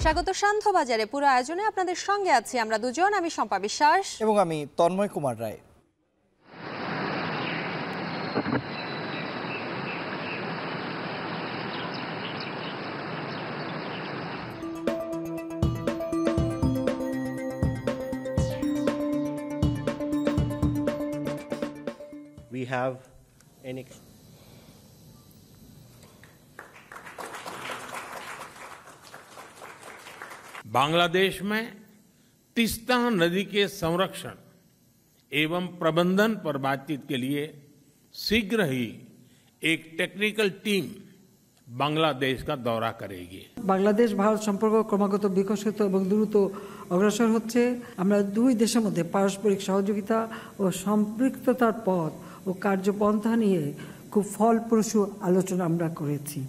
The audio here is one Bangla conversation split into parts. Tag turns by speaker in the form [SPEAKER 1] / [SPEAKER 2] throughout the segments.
[SPEAKER 1] স্বাগত সান্ধ্যবাজারে। পুরো আয়োজনে আপনাদের সঙ্গে আছি আমরা দুজন, আমি শম্পা বিশ্বাস
[SPEAKER 2] এবং আমি তন্ময় কুমার রায়।
[SPEAKER 3] We have any
[SPEAKER 4] बांग्लादेश में तीस्ता नदी के संरक्षण एवं प्रबंधन पर बातचीत के लिए शीघ्र ही एक टेक्निकल टीम बांग्लादेश का दौरा करेगी।
[SPEAKER 5] বাংলাদেশ ভারত সম্পর্ক ক্রমাগত বিকশিত এবং দ্রুত অগ্রসর হচ্ছে। আমরা দুই দেশের মধ্যে পারস্পরিক সহযোগিতা ও সম্পৃক্ততার পথ ও কার্যপন্থা নিয়ে খুব ফলপ্রসূ আলোচনা আমরা করেছি।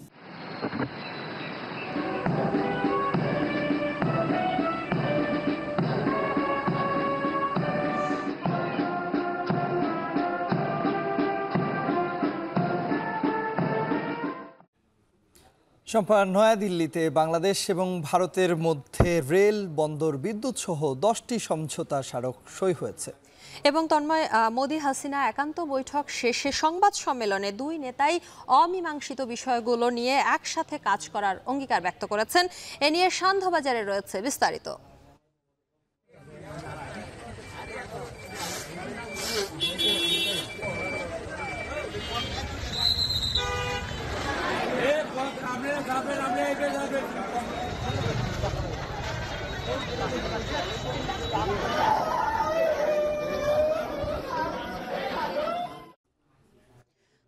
[SPEAKER 2] শম্পা, নয়াদিল্লিতে বাংলাদেশ এবং ভারতের মধ্যে রেল, বন্দর, বিদ্যুৎ সহ 10টি সমঝোতা স্মারক সই হয়েছে।
[SPEAKER 1] এবং তন্ময়, মোদি হাসিনা একান্ত বৈঠক শেষে সংবাদ সম্মেলনে দুই নেতাই অমীমাংসিত বিষয়গুলো নিয়ে একসাথে কাজ করার অঙ্গীকার ব্যক্ত করেছেন। এ নিয়ে সান্ধ্যবাজারে রয়েছে বিস্তারিত।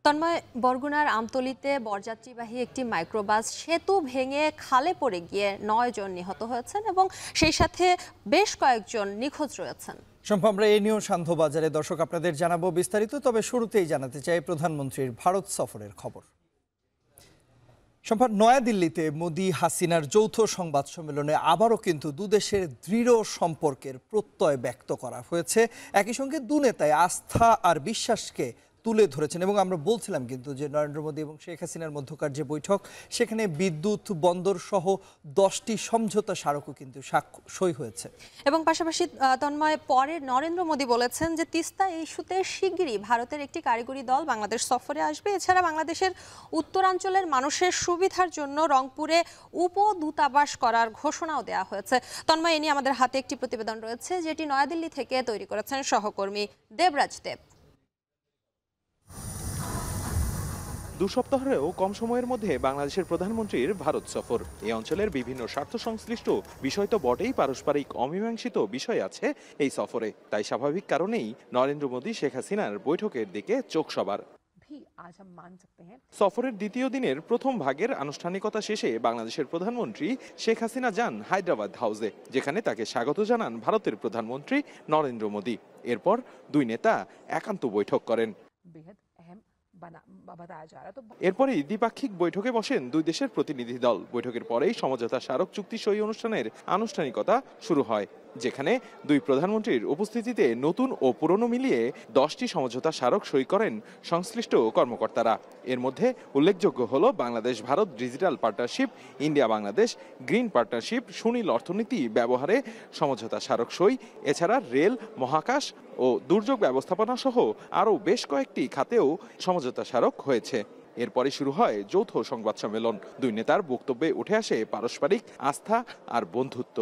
[SPEAKER 1] তন্ময়, বরগুনার আমতলীতে বরযাত্রীবাহী একটি মাইক্রোবাস সেতু ভেঙে খালে পড়ে গিয়ে 9 জন নিহত হয়েছেন এবং সেই সাথে বেশ কয়েকজন নিখোঁজ রয়েছেন।
[SPEAKER 2] শম্পা, আমরা এই নিয়েও সান্ধ্যবাজারে দর্শক আপনাদের জানাবো বিস্তারিত। তবে শুরুতেই জানাতে চাই প্রধানমন্ত্রীর ভারত সফরের খবর। শম্পা, নয়াদিল্লিতে মোদি হাসিনার যৌথ সংবাদ সম্মেলনে আবারও কিন্তু দুদেশের দৃঢ় সম্পর্কের প্রত্যয় ব্যক্ত করা হয়েছে। একই সঙ্গে দু নেতায় আস্থা আর বিশ্বাসকে তুলে ধরেছেন এবং আমরা বলছিলাম কিন্তু যে নরেন্দ্র মোদী এবং শেখ হাসিনার মধ্যকার যে বৈঠক, সেখানে বিদ্যুৎ, বন্দর সহ 10টি সমঝোতা স্মারকও কিন্তু সই হয়েছে।
[SPEAKER 1] এবং পাশাপাশি তন্ময়, পরে নরেন্দ্র মোদী বলেছেন যে তিস্তা ইস্যুতে শিগগিরই ভারতের একটি কারিগরি দল বাংলাদেশ সফরে আসবে। এছাড়া বাংলাদেশের উত্তরাঞ্চলের মানুষের সুবিধার জন্য রংপুরে উপদূতাবাস করার ঘোষণাও দেওয়া হয়েছে। তন্ময়, এ নিয়ে আমাদের হাতে একটি প্রতিবেদন রয়েছে, যেটি নয়াদিল্লি থেকে তৈরি করেছেন সহকর্মী দেবরাজ দেব।
[SPEAKER 6] 2 সপ্তাহেরও কম সময়ের মধ্যে বাংলাদেশের প্রধানমন্ত্রীর ভারত সফর। এই অঞ্চলের বিভিন্ন স্বার্থ সংশ্লিষ্ট বিষয় তো বটেই, পারস্পরিক অমীমাংসিত বিষয় আছে এই সফরে। তাই স্বাভাবিক কারণেই নরেন্দ্র মোদী শেখ হাসিনার বৈঠকের দিকে চোখ সবার। সফরের দ্বিতীয় দিনের প্রথম ভাগের আনুষ্ঠানিকতা শেষে বাংলাদেশের প্রধানমন্ত্রী শেখ হাসিনা যান হায়দ্রাবাদ হাউসে, যেখানে তাকে স্বাগত জানান ভারতের প্রধানমন্ত্রী নরেন্দ্র মোদী। এরপর দুই নেতা একান্ত বৈঠক করেন। এরপরই দ্বিপাক্ষিক বৈঠকে বসেন দুই দেশের প্রতিনিধি দল। বৈঠকের পরেই সমঝোতা স্মারক চুক্তি সই অনুষ্ঠানের আনুষ্ঠানিকতা শুরু হয়, যেখানে দুই প্রধানমন্ত্রীর উপস্থিতিতে নতুন ও পুরনো মিলিয়ে 10টি সমঝোতা স্মারক সই করেন সংশ্লিষ্ট কর্মকর্তারা। এর মধ্যে উল্লেখযোগ্য হল Bangladesh Bharat digital partnership, India Bangladesh green partnership, Sunil অর্থনীতি ব্যবহারে সমঝোতা স্মারক সই। এছাড়া রেল, মহাকাশ ও দুর্যোগ ব্যবস্থাপনা সহ আরও বেশ কয়েকটি খাতেও সমঝোতা স্মারক হয়েছে। এরপরে শুরু হয় যৌথ সংবাদ সম্মেলন। দুই নেতার বক্তব্যে উঠে আসে পারস্পরিক আস্থা আর বন্ধুত্ব।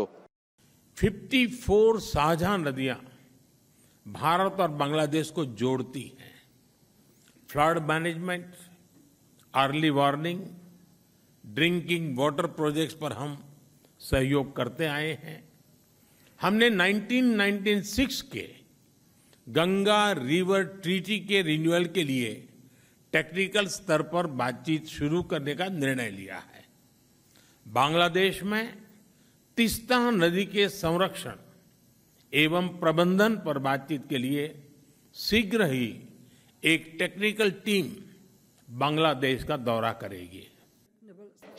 [SPEAKER 4] 54 साझा नदियां भारत और बांग्लादेश को जोड़ती हैं। Flood management, early warning, drinking water projects पर हम सहयोग करते आए हैं। हमने 1996 के गंगा रिवर ट्रीटी के रिन्यूअल के लिए टेक्निकल स्तर पर बातचीत शुरू करने का निर्णय लिया है। बांग्लादेश में तीस्ता नदी के संरक्षण एवं प्रबंधन पर बातचीत के लिए शीघ्र ही एक टेक्निकल टीम बांग्लादेश का दौरा करेगी।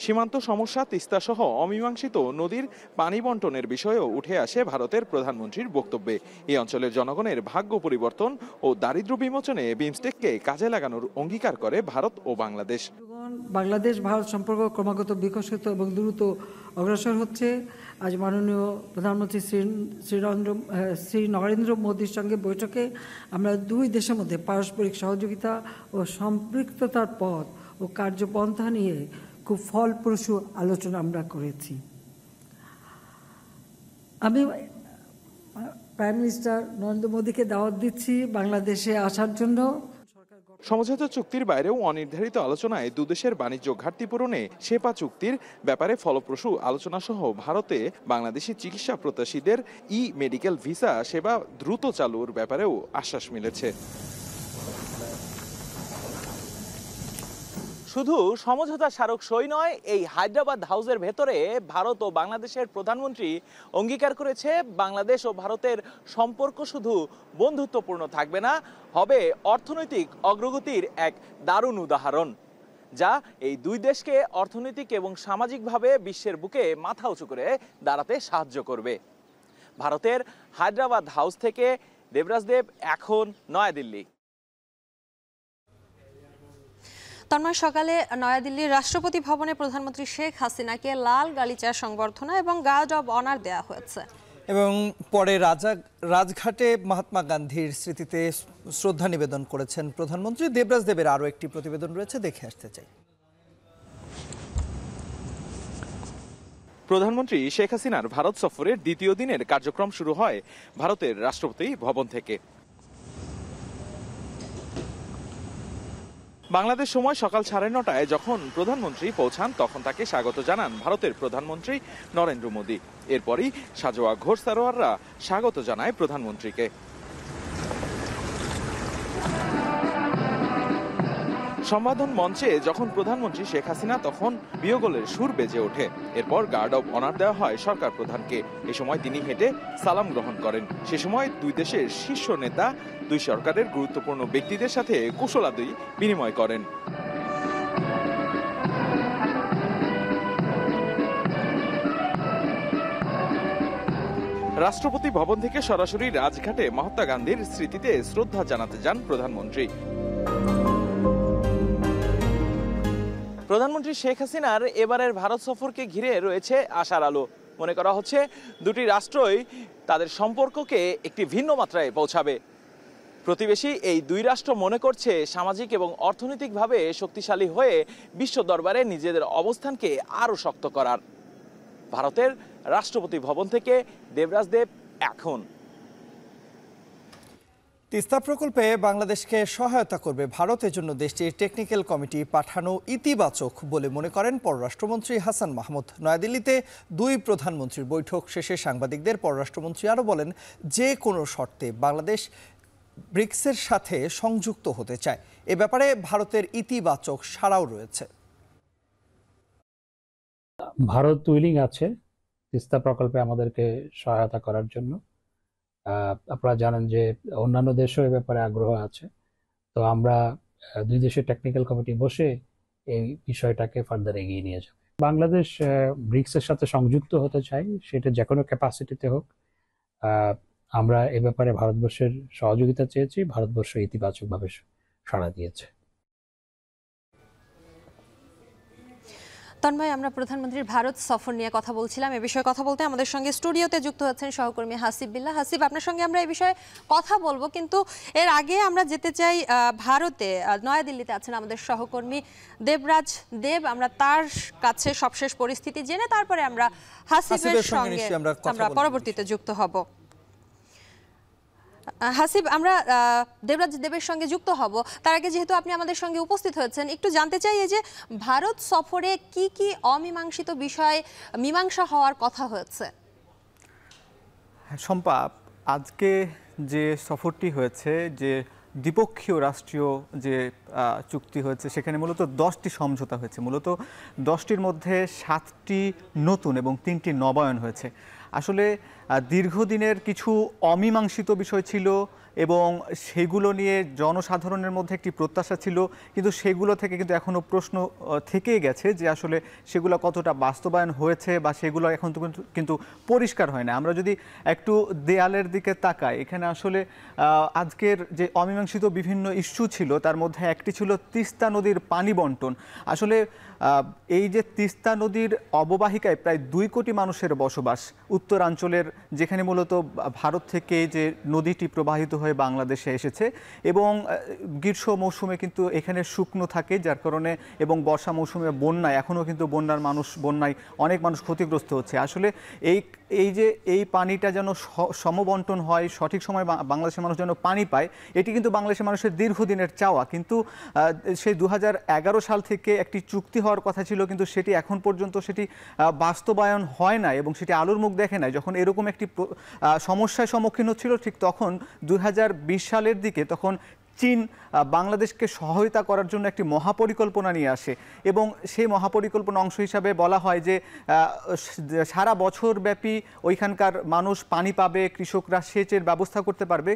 [SPEAKER 6] সীমান্ত সমস্যা, তিস্তা সহ অমীমাংসিত নদীর পানি বন্টনের বিষয়েও উঠে আসে ভারতের প্রধানমন্ত্রীর বক্তব্যে। এই অঞ্চলের জনগণের ভাগ্য পরিবর্তন ও দারিদ্র্য বিমোচনে বিমস্টেককে কাজে লাগানোর অঙ্গীকার করে ভারত ও বাংলাদেশ।
[SPEAKER 5] বাংলাদেশ ভারত সম্পর্ক ক্রমাগত বিকশিত এবং দ্রুত অগ্রসর হচ্ছে। আজ মাননীয় প্রধানমন্ত্রী শ্রী নরেন্দ্র মোদীর সঙ্গে বৈঠকে আমরা দুই দেশের মধ্যে পারস্পরিক সহযোগিতা ও সম্পৃক্ততার পথ ও কার্যপন্থা নিয়ে খুব ফলপ্রসূ আলোচনা আমরা করেছি। আমি প্রাইম মিনিস্টার নরেন্দ্র মোদীকে দাওয়াত দিচ্ছি বাংলাদেশে আসার জন্য।
[SPEAKER 6] সমঝোতা চুক্তির বাইরেও অনির্ধারিত আলোচনায় দুদেশের বাণিজ্য ঘাটতি পূরণে সেপা চুক্তির ব্যাপারে ফলপ্রসূ আলোচনা সহ ভারতে বাংলাদেশি চিকিৎসা প্রত্যাশীদের মেডিকেল ভিসা সেবা দ্রুত চালুর ব্যাপারেও আশ্বাস মিলেছে।
[SPEAKER 7] শুধু সমঝোতা স্মারক সই নয়, এই হায়দ্রাবাদ হাউসের ভেতরে ভারত ও বাংলাদেশের প্রধানমন্ত্রী অঙ্গীকার করেছে বাংলাদেশ ও ভারতের সম্পর্ক শুধু বন্ধুত্বপূর্ণ থাকবে না, হবে অর্থনৈতিক অগ্রগতির এক দারুণ উদাহরণ, যা এই দুই দেশকে অর্থনৈতিক এবং সামাজিকভাবে বিশ্বের বুকে মাথা উঁচু করে দাঁড়াতে সাহায্য করবে। ভারতের হায়দ্রাবাদ হাউস থেকে দেবরাজ দেব, এখন নয়াদিল্লি।
[SPEAKER 1] তন্ময়, সকালে নয়াদিল্লির রাষ্ট্রপতি ভবনে প্রধানমন্ত্রী শেখ হাসিনাকে লাল গালিচার সংবর্ধনা এবং গার্ড অব অনার দেওয়া হয়েছে
[SPEAKER 2] এবং পরে রাজঘাটে মহাত্মা গান্ধীর স্মৃতিতে শ্রদ্ধা নিবেদন করেছেন প্রধানমন্ত্রী। দেবরাজ দেবের আরও একটি প্রতিবেদন রয়েছে, দেখে আসতে চাই।
[SPEAKER 6] প্রধানমন্ত্রী শেখ হাসিনার ভারত সফরের দ্বিতীয় দিনের কার্যক্রম শুরু হয় ভারতের রাষ্ট্রপতি ভবন থেকে। বাংলাদেশ সময় সকাল 9:30টায় যখন প্রধানমন্ত্রী পৌঁছান, তখন তাকে স্বাগত জানান ভারতের প্রধানমন্ত্রী নরেন্দ্র মোদী। এরপরই সাজোয়া ঘোড়সাওয়াররা স্বাগত জানায় প্রধানমন্ত্রীকে। সম্বোধন মঞ্চে যখন প্রধানমন্ত্রী শেখ হাসিনা, তখন বিয়োগলের সুর বেজে ওঠে। এরপর গার্ড অব অনার দেওয়া হয় সরকার প্রধানকে। এ সময় তিনি হেঁটে সালাম গ্রহণ করেন। সে সময় দুই দেশের শীর্ষ নেতা দুই সরকারের গুরুত্বপূর্ণ ব্যক্তিদের সাথে কুশলাদি বিনিময় করেন। রাষ্ট্রপতি ভবন থেকে সরাসরি রাজঘাটে মহাত্মা গান্ধীর স্মৃতিতে শ্রদ্ধা জানাতে যান প্রধানমন্ত্রী।
[SPEAKER 7] প্রধানমন্ত্রী শেখ হাসিনার এবারের ভারত সফরকে ঘিরে রয়েছে আশার আলো। মনে করা হচ্ছে দুটি রাষ্ট্রই তাদের সম্পর্ককে একটি ভিন্ন মাত্রায় পৌঁছাবে। প্রতিবেশী এই দুই রাষ্ট্র মনে করছে সামাজিক এবং অর্থনৈতিকভাবে শক্তিশালী হয়ে বিশ্ব দরবারে নিজেদের অবস্থানকে আরও শক্ত করার। ভারতের রাষ্ট্রপতি ভবন থেকে দেবরাজ দেব, এখন।
[SPEAKER 2] তিস্তা প্রকল্পে বাংলাদেশকে সহায়তা করবে ভারত, এজন্য দেশটির টেকনিক্যাল কমিটি পাঠানো ইতিবাচক বলে মনে করেন পররাষ্ট্রমন্ত্রী হাসান মাহমুদ। নয়াদিল্লিতে দুই প্রধানমন্ত্রীর বৈঠক শেষে সাংবাদিকদের পররাষ্ট্রমন্ত্রী আরও বলেন, যে কোনো শর্তে বাংলাদেশ ব্রিক্সের সাথে সংযুক্ত হতে চায়। এ ব্যাপারে ভারতের ইতিবাচক সাড়াও রয়েছে।
[SPEAKER 8] ভারত উইলিং আছে তিস্তা প্রকল্পে আমাদেরকে সহায়তা করার জন্য। আপনারা জানেন যে অন্যান্য দেশও এ ব্যাপারে আগ্রহ আছে। তো আমরা দুই দেশের টেকনিক্যাল কমিটি বসে এই বিষয়টাকে ফার্দার এগিয়ে নিয়ে যাব। বাংলাদেশ ব্রিক্সের সাথে সংযুক্ত হতে চাই, সেটা যে কোনো ক্যাপাসিটিতে হোক। আমরা এ ব্যাপারে ভারতবর্ষের সহযোগিতা চেয়েছি, ভারতবর্ষ ইতিবাচকভাবে সাড়া দিয়েছে।
[SPEAKER 1] তন্ময়, আমরা প্রধানমন্ত্রীর ভারত সফর নিয়ে কথা বলছিলাম। এ বিষয়ে কথা বলতে আমাদের সঙ্গে স্টুডিওতে যুক্ত হচ্ছেন সহকর্মী হাসিব বিল্লাহ। হাসিব, আপনার সঙ্গে আমরা এই বিষয়ে কথা বলবো, কিন্তু এর আগে আমরা যেতে চাই ভারতে। নয়াদিল্লিতে আছেন আমাদের সহকর্মী দেবরাজ দেব। আমরা তার কাছে সবশেষ পরিস্থিতি জেনে তারপরে আমরা হাসিবের সঙ্গে আমরা পরবর্তীতে যুক্ত হব। হাসিব, আমরা দেবরাজ দেবের সঙ্গে যুক্ত হব। তার আগে যেহেতু আপনি আমাদের সঙ্গে উপস্থিত হয়েছেন, একটু জানতে চাই যে ভারত সফরে কি কি অমীমাংসিত বিষয় মীমাংসা হওয়ার কথা হয়েছে?
[SPEAKER 9] শম্পা, আজকে যে সফরটি হয়েছে, যে দ্বিপক্ষীয় রাষ্ট্রীয় যে চুক্তি হয়েছে, সেখানে মূলত 10টি সমঝোতা হয়েছে। মূলত 10টির মধ্যে 7টি নতুন এবং 3টি নবায়ন হয়েছে। আসলে দীর্ঘদিনের কিছু অমীমাংসিত বিষয় ছিল, এবং সেগুলো নিয়ে জনসাধারণের মধ্যে একটি প্রত্যাশা ছিল, কিন্তু সেগুলো থেকে কিন্তু এখনও প্রশ্ন থেকেই গেছে যে আসলে সেগুলো কতটা বাস্তবায়ন হয়েছে বা সেগুলো এখন তো কিন্তু পরিষ্কার হয় না। আমরা যদি একটু দেয়ালের দিকে তাকাই, এখানে আসলে আজকের যে অমীমাংসিত বিভিন্ন ইস্যু ছিল তার মধ্যে একটি ছিল তিস্তা নদীর পানি বন্টন। আসলে এই যে তিস্তা নদীর অববাহিকায় প্রায় 2 কোটি মানুষের বসবাস, উত্তরাঞ্চলের, যেখানে মূলত ভারত থেকে যে নদীটি প্রবাহিত হয়ে বাংলাদেশে এসেছে এবং গ্রীষ্ম মৌসুমে কিন্তু এখানে শুকনো থাকে, যার কারণে, এবং বর্ষা মৌসুমে বন্যায়, এখনও কিন্তু বন্যায় অনেক মানুষ ক্ষতিগ্রস্ত হচ্ছে। আসলে এই পানিটা যেন সমবন্টন হয়, সঠিক সময় বাংলাদেশের মানুষ যেন পানি পায়, এটি কিন্তু বাংলাদেশের মানুষের দীর্ঘদিনের চাওয়া। কিন্তু সেই 2011 সাল থেকে একটি চুক্তি হওয়ার কথা ছিল, কিন্তু সেটি এখন পর্যন্ত বাস্তবায়ন হয় না এবং সেটি আলোর মুখ দেখে নাই। যখন এরকম একটি সমস্যার সম্মুখীন হচ্ছিল, ঠিক তখন 2020 সালের দিকে তখন চীন বাংলাদেশকে সহায়তা করার জন্য একটি মহাপরিকল্পনা নিয়ে আসে এবং সেই মহাপরিকল্পনা অংশ হিসাবে বলা হয় যে সারা বছর ব্যাপী ওইখানকার মানুষ পানি পাবে, কৃষকরা সেচের ব্যবস্থা করতে পারবে।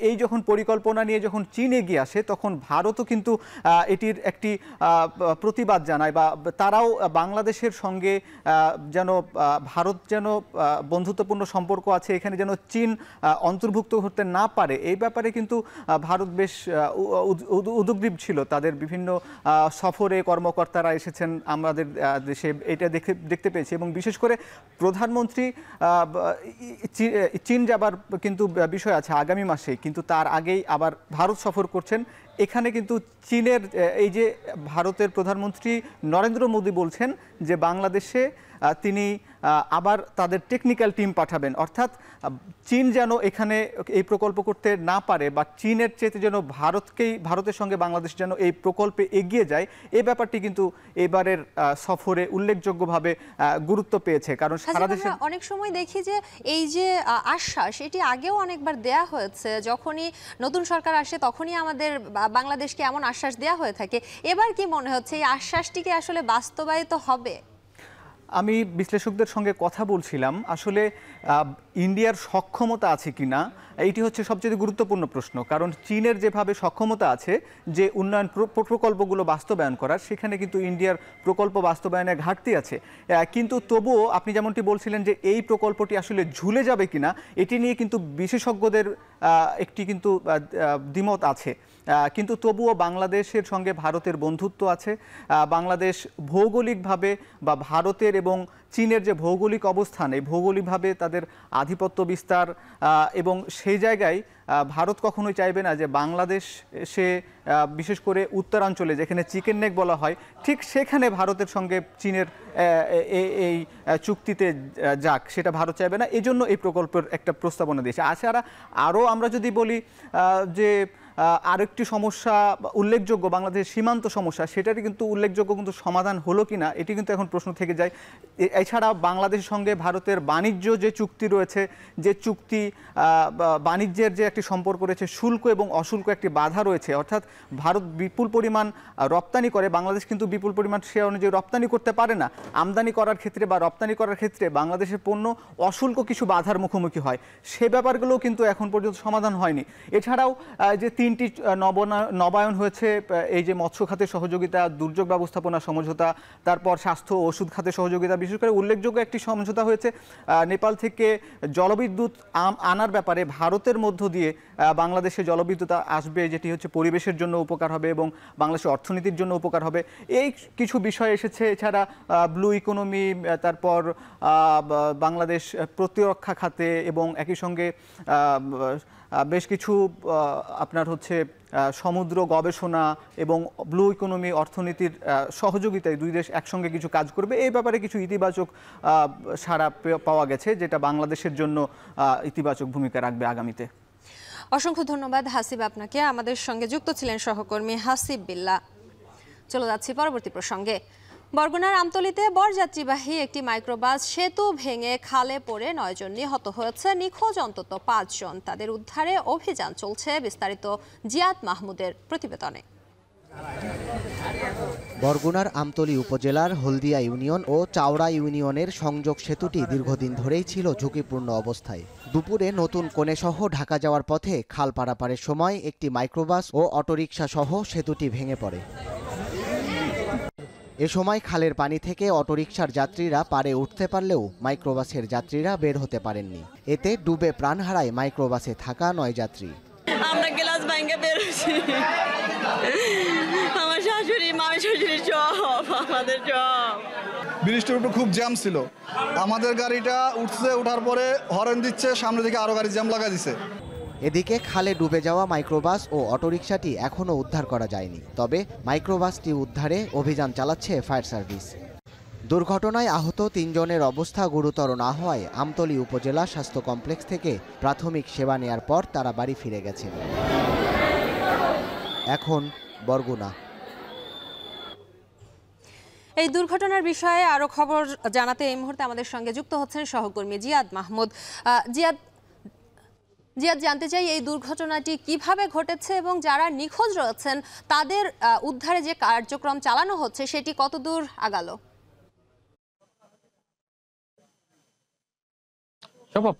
[SPEAKER 9] এই যখন পরিকল্পনা নিয়ে যখন চীন এগিয়ে আসে, তখন ভারতও কিন্তু এটির একটি প্রতিবাদ জানায় বা তারাও বাংলাদেশের সঙ্গে যেন ভারত যেন বন্ধুত্বপূর্ণ সম্পর্ক আছে, এখানে যেন চীন অন্তর্ভুক্ত করতে না পারে, এই ব্যাপারে কিন্তু ভারত বেশ উদ্গ্রীব ছিল। তাদের বিভিন্ন সফরে কর্মকর্তারা এসেছেন আমাদের দেশে, এটা দেখতে পেয়েছি। এবং বিশেষ করে প্রধানমন্ত্রী চীন যাবার কিন্তু বিষয় আছে আগামী মাসে, কিন্তু তার আগেই আবার ভারত সফর করছেন। এখানে কিন্তু চীনের এই যে ভারতের প্রধানমন্ত্রী নরেন্দ্র মোদী বলছেন যে বাংলাদেশে তিনি আবার তাদের টেকনিক্যাল টিম পাঠাবেন, অর্থাৎ চীন যেন এখানে এই প্রকল্প করতে না পারে বা চীনের চেয়ে যেন ভারতের সঙ্গে বাংলাদেশ যেন এই প্রকল্পে এগিয়ে যায়, এই ব্যাপারটি কিন্তু এবারের সফরে উল্লেখযোগ্যভাবে গুরুত্ব পেয়েছে। কারণ সারা দেশে
[SPEAKER 1] অনেক সময় দেখি যে এই যে আশ্বাস, এটি আগেও অনেকবার দেয়া হয়েছে, যখনই নতুন সরকার আসে তখনই আমাদের বাংলাদেশকে এমন আশ্বাস দেয়া হয়ে থাকে। এবার কি মনে হচ্ছে এই আশ্বাসটিকে আসলে বাস্তবায়িত হবে?
[SPEAKER 9] আমি বিশ্লেষকদের সঙ্গে কথা বলছিলাম, আসলে ইন্ডিয়ার সক্ষমতা আছে কিনা এইটি হচ্ছে সবচেয়ে গুরুত্বপূর্ণ প্রশ্ন। কারণ চীনের যেভাবে সক্ষমতা আছে যে উন্নয়ন প্রকল্পগুলো বাস্তবায়ন করার, সেখানে কিন্তু ইন্ডিয়ার প্রকল্প বাস্তবায়নের ঘাটতি আছে। কিন্তু তবুও আপনি যেমনটি বলছিলেন যে এই প্রকল্পটি আসলে ঝুলে যাবে কিনা, এটি নিয়ে কিন্তু বিশেষজ্ঞদের একটি কিন্তু দ্বিমত আছে। কিন্তু তবুও বাংলাদেশের সঙ্গে ভারতের বন্ধুত্ব আছে। বাংলাদেশ ভৌগোলিকভাবে বা ভারতের এবং চীনের যে ভৌগোলিক অবস্থান, এই ভৌগোলিকভাবে তাদের আধিপত্য বিস্তার, এবং সেই জায়গায় ভারত কখনোই চাইবে না যে বাংলাদেশ সে বিশেষ করে উত্তরাঞ্চলে যেখানে চিকেন নেক বলা হয়, ঠিক সেখানে ভারতের সঙ্গে চীনের এই চুক্তিতে যাক, সেটা ভারত চাইবে না। এজন্য এই প্রকল্পের একটা প্রস্তাবনা দিয়েছে। আরও আমরা যদি বলি যে আরেকটি সমস্যা উল্লেখযোগ্য বাংলাদেশের সীমান্ত সমস্যা, সেটারই কিন্তু উল্লেখযোগ্য কিন্তু সমাধান হলো কিনা এটি কিন্তু এখন প্রশ্ন থেকে যায়। এছাড়া বাংলাদেশের সঙ্গে ভারতের বাণিজ্য যে চুক্তি রয়েছে, যে চুক্তি বাণিজ্যের যে একটি সম্পর্ক রয়েছে, শুল্ক এবং অশুল্ক একটি বাধা রয়েছে, অর্থাৎ ভারত বিপুল পরিমাণ রপ্তানি করে, বাংলাদেশ কিন্তু বিপুল পরিমাণ সে অনুযায়ী রপ্তানি করতে পারে না। আমদানি করার ক্ষেত্রে বা রপ্তানি করার ক্ষেত্রে বাংলাদেশের পণ্য অশুল্ক কিছু বাধার মুখোমুখি হয়, সে ব্যাপারগুলোও কিন্তু এখন পর্যন্ত সমাধান হয়নি। এছাড়াও যে 3টি নবায়ন হয়েছে, এই যে মৎস্য খাতের সহযোগিতা, দুর্যোগ ব্যবস্থাপনা সমঝোতা, তারপর স্বাস্থ্য ও ওষুধ খাতের সহযোগিতা, বিশেষ করে উল্লেখযোগ্য একটি সমঝোতা হয়েছে নেপাল থেকে জলবিদ্যুৎ আনার ব্যাপারে। ভারতের মধ্য দিয়ে বাংলাদেশে জলবিদ্যুৎ আসবে, যেটি হচ্ছে পরিবেশের জন্য উপকার হবে এবং বাংলাদেশের অর্থনীতির জন্য উপকার হবে, এই কিছু বিষয় এসেছে। এছাড়া ব্লু ইকোনমি, তারপর বাংলাদেশ প্রতিরক্ষা খাতে এবং একই সঙ্গে বেশ কিছু আপনার হচ্ছে সমুদ্র গবেষণা এবং ব্লু ইকোনমি অর্থনীতির সহযোগিতায় দুই দেশ একসঙ্গে কিছু কাজ করবে, এই ব্যাপারে কিছু ইতিবাচক সাড়া পাওয়া গেছে, যেটা বাংলাদেশের জন্য ইতিবাচক ভূমিকা রাখবে আগামীতে।
[SPEAKER 1] অসংখ্য ধন্যবাদ হাসিব আপনাকে। আমাদের সঙ্গে যুক্ত ছিলেন সহকর্মী হাসিব বিল্লাহ। চলে যাচ্ছি পরবর্তী প্রসঙ্গে। বরগুনার আমতলীতে বরযাত্রীবাহী একটি মাইক্রোবাস সেতু ভেঙে খালে পড়ে 9 জন নিহত হয়েছে, নিখোঁজ অন্তত 5 জন। তাদের উদ্ধারে অভিযান চলছে। বিস্তারিত জিয়াদ মাহমুদের প্রতিবেদনে।
[SPEAKER 10] বরগুনার আমতলী উপজেলার হলদিয়া ইউনিয়ন ও চাওড়া ইউনিয়নের সংযোগ সেতুটি দীর্ঘদিন ধরেই ছিল ঝুঁকিপূর্ণ অবস্থায়। দুপুরে নতুন কোণেসহ ঢাকা যাওয়ার পথে খাল পারাপারের সময় একটি মাইক্রোবাস ও অটোরিকশা সহ সেতুটি ভেঙে পড়ে। এ সময় খালের পানি থেকে অটোরিকশার যাত্রীরা পারে উঠতে পারলেও মাইক্রোবাসের যাত্রীরা বের হতে পারেননি। এতে ডুবে প্রাণ হারায় মাইক্রোবাসে থাকা 9 যাত্রী।
[SPEAKER 11] আমরা গ্লাস ভাঙে বেরোছি, আমার শাশুড়ি মামি শাশুড়ি সব আমাদের সব।
[SPEAKER 12] ব্রিজটার উপর খুব জ্যাম ছিল, আমাদের গাড়িটা উঠছে, ওঠার পরে হর্ন দিচ্ছে, সামনে দিকে আরো গাড়ি জ্যাম লাগা দিছে।
[SPEAKER 10] এদিকে খালে ডুবে যাওয়া মাইক্রোবাস ও অটোরিকশাটি এখনও উদ্ধার করা যায়নি, তবে মাইক্রোবাসটি উদ্ধারে অভিযান চালাচ্ছে ফায়ার সার্ভিস। দুর্ঘটনায় আহত 3 জনের অবস্থা গুরুতর না হওয়ায় আমতলী উপজেলা স্বাস্থ্য কমপ্লেক্স থেকে প্রাথমিক সেবা নেয়ার পর তারা বাড়ি ফিরে গেছেন। এখন বরগুনা।
[SPEAKER 1] এই দুর্ঘটনার বিষয়ে আরো খবর জানাতে এই মুহূর্তে আমাদের সঙ্গে যুক্ত হচ্ছেন সহকর্মী জিয়াদ মাহমুদ। জিয়াদ, জানতে চাই এই দুর্ঘটনাটি কিভাবে ঘটেছে এবং যারা নিখোঁজ রয়েছেন তাদের উদ্ধারে যে কার্যক্রম চালানো হচ্ছে সেটি কতদূর আগালো?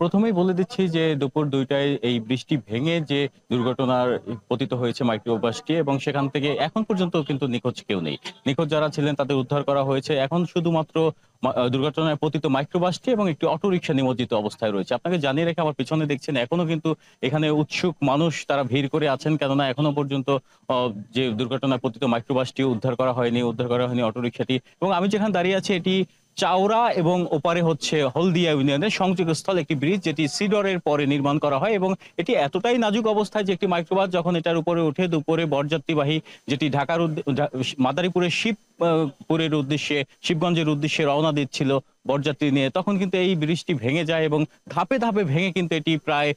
[SPEAKER 13] প্রথমেই বলে দিচ্ছি যে দুপুর 2টায় এই বৃষ্টি ভেঙে যে দুর্ঘটনার পতিত হয়েছে মাইক্রোবাসটি, এবং সেখান থেকে এখন পর্যন্ত কিন্তু নিখোঁজ কেউ নেই। নিখোঁজ যারা ছিলেন তাদের উদ্ধার করা হয়েছে। এখন শুধুমাত্র দুর্ঘটনায় পতিত মাইক্রোবাসটি এবং একটি অটোরিকশা নিমজ্জিত অবস্থায় রয়েছে। আপনাকে জানিয়ে রেখে আমার পিছনে দেখছেন এখনো কিন্তু এখানে উৎসুক মানুষ তারা ভিড় করে আছেন, কেননা এখনো পর্যন্ত যে দুর্ঘটনায় পতিত মাইক্রোবাসটি উদ্ধার করা হয়নি অটোরিকশাটি। এবং আমি যেখানে দাঁড়িয়ে আছি এটি চাওড়া এবং ওপারে হচ্ছে হলদিয়া ইউনিয়নের সংযোগস্থল একটি ব্রিজ, যেটি সিডরের পরে নির্মাণ করা হয়, এবং এটি এতটাই নাজুক অবস্থায় যে একটি মাইক্রোবাস যখন এটার উপরে উঠে দুপুরে বরযাত্রীবাহী যেটি ঢাকার মাদারীপুরের শিবগঞ্জের উদ্দেশ্যে রওনা দিচ্ছিল বরযাত্রী নিয়ে, তখন কিন্তু এই ব্রিজটি ভেঙে যায় এবং ধাপে ধাপে ভেঙে কিন্তু এটি প্রায়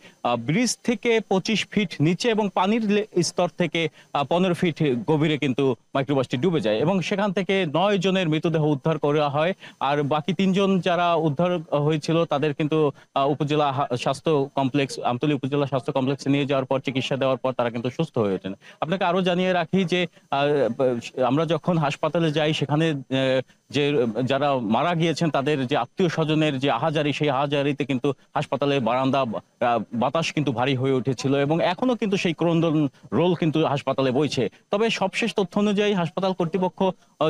[SPEAKER 13] ব্রিজ থেকে 25 ফিট নিচে এবং পানির স্তর থেকে 15 ফিট গভীরে কিন্তু মাইক্রোবাসটি ডুবে যায়, এবং সেখান থেকে 9 জনের মৃতদেহ উদ্ধার করা হয়। আর বাকি 3 জন যারা উদ্ধার হয়েছিল তাদের কিন্তু উপজেলা স্বাস্থ্য কমপ্লেক্স, আমতলী উপজেলা স্বাস্থ্য কমপ্লেক্সে নিয়ে যাওয়ার পর চিকিৎসা দেওয়ার পর তারা কিন্তু সুস্থ হয়ে ওঠেন। আপনাকে আরো জানিয়ে রাখি যে আমরা যখন হাসপাতালে যাই সেখানে যে যারা মারা গিয়েছেন তাদের যে আত্মীয় স্বজনের যে আহাজারি, সেই আহাজারিতে কিন্তু হাসপাতালের বারান্দা বাতাস কিন্তু ভারী হয়ে উঠেছিল, এবং এখনো কিন্তু সেই ক্রন্দন রোল কিন্তু হাসপাতালে বইছে। তবে সবশেষ তথ্য অনুযায়ী হাসপাতাল কর্তৃপক্ষ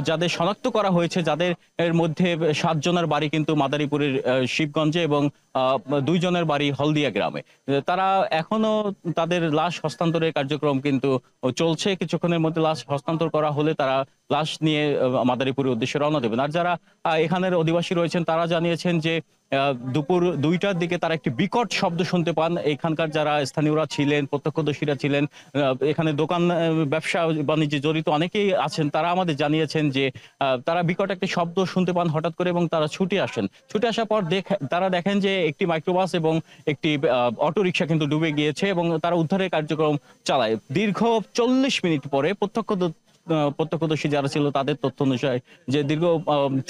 [SPEAKER 13] যাদের শনাক্ত করা হয়েছে, যাদের এর মধ্যে 7 জনের বাড়ি কিন্তু মাদারীপুরের শিবগঞ্জে এবং 2 জনের বাড়ি হলদিয়া গ্রামে, তারা এখনো তাদের লাশ হস্তান্তরের কার্যক্রম কিন্তু চলছে। কিছুক্ষণের মধ্যে লাশ হস্তান্তর করা হলে তারা লাশ নিয়ে মাদারীপুরের উদ্দেশ্যে রওনা দেবেন। আর যারা এখানের অধিবাসী রয়েছেন তারা জানিয়েছেন যে দুপুর 2টার দিকে তারা একটি বিকট শব্দ শুনতে পান। এখানকার যারা স্থানীয়রা ছিলেন, প্রত্যক্ষদর্শীরা ছিলেন, এখানে দোকান ব্যবসা বাণিজ্যে জড়িত অনেকেই আছেন, তারা আমাদের জানিয়েছেন যে তারা বিকট একটি শব্দ শুনতে পান হঠাৎ করে, এবং তারা ছুটে আসার পর তারা দেখেন যে একটি মাইক্রোবাস এবং একটি অটোরিকশা কিন্তু ডুবে গিয়েছে, এবং তারা উদ্ধারের কার্যক্রম চালায়। দীর্ঘ 40 মিনিট পরে প্রত্যক্ষদর্শী যারা ছিল তাদের তথ্য অনুসারে যে দীর্ঘ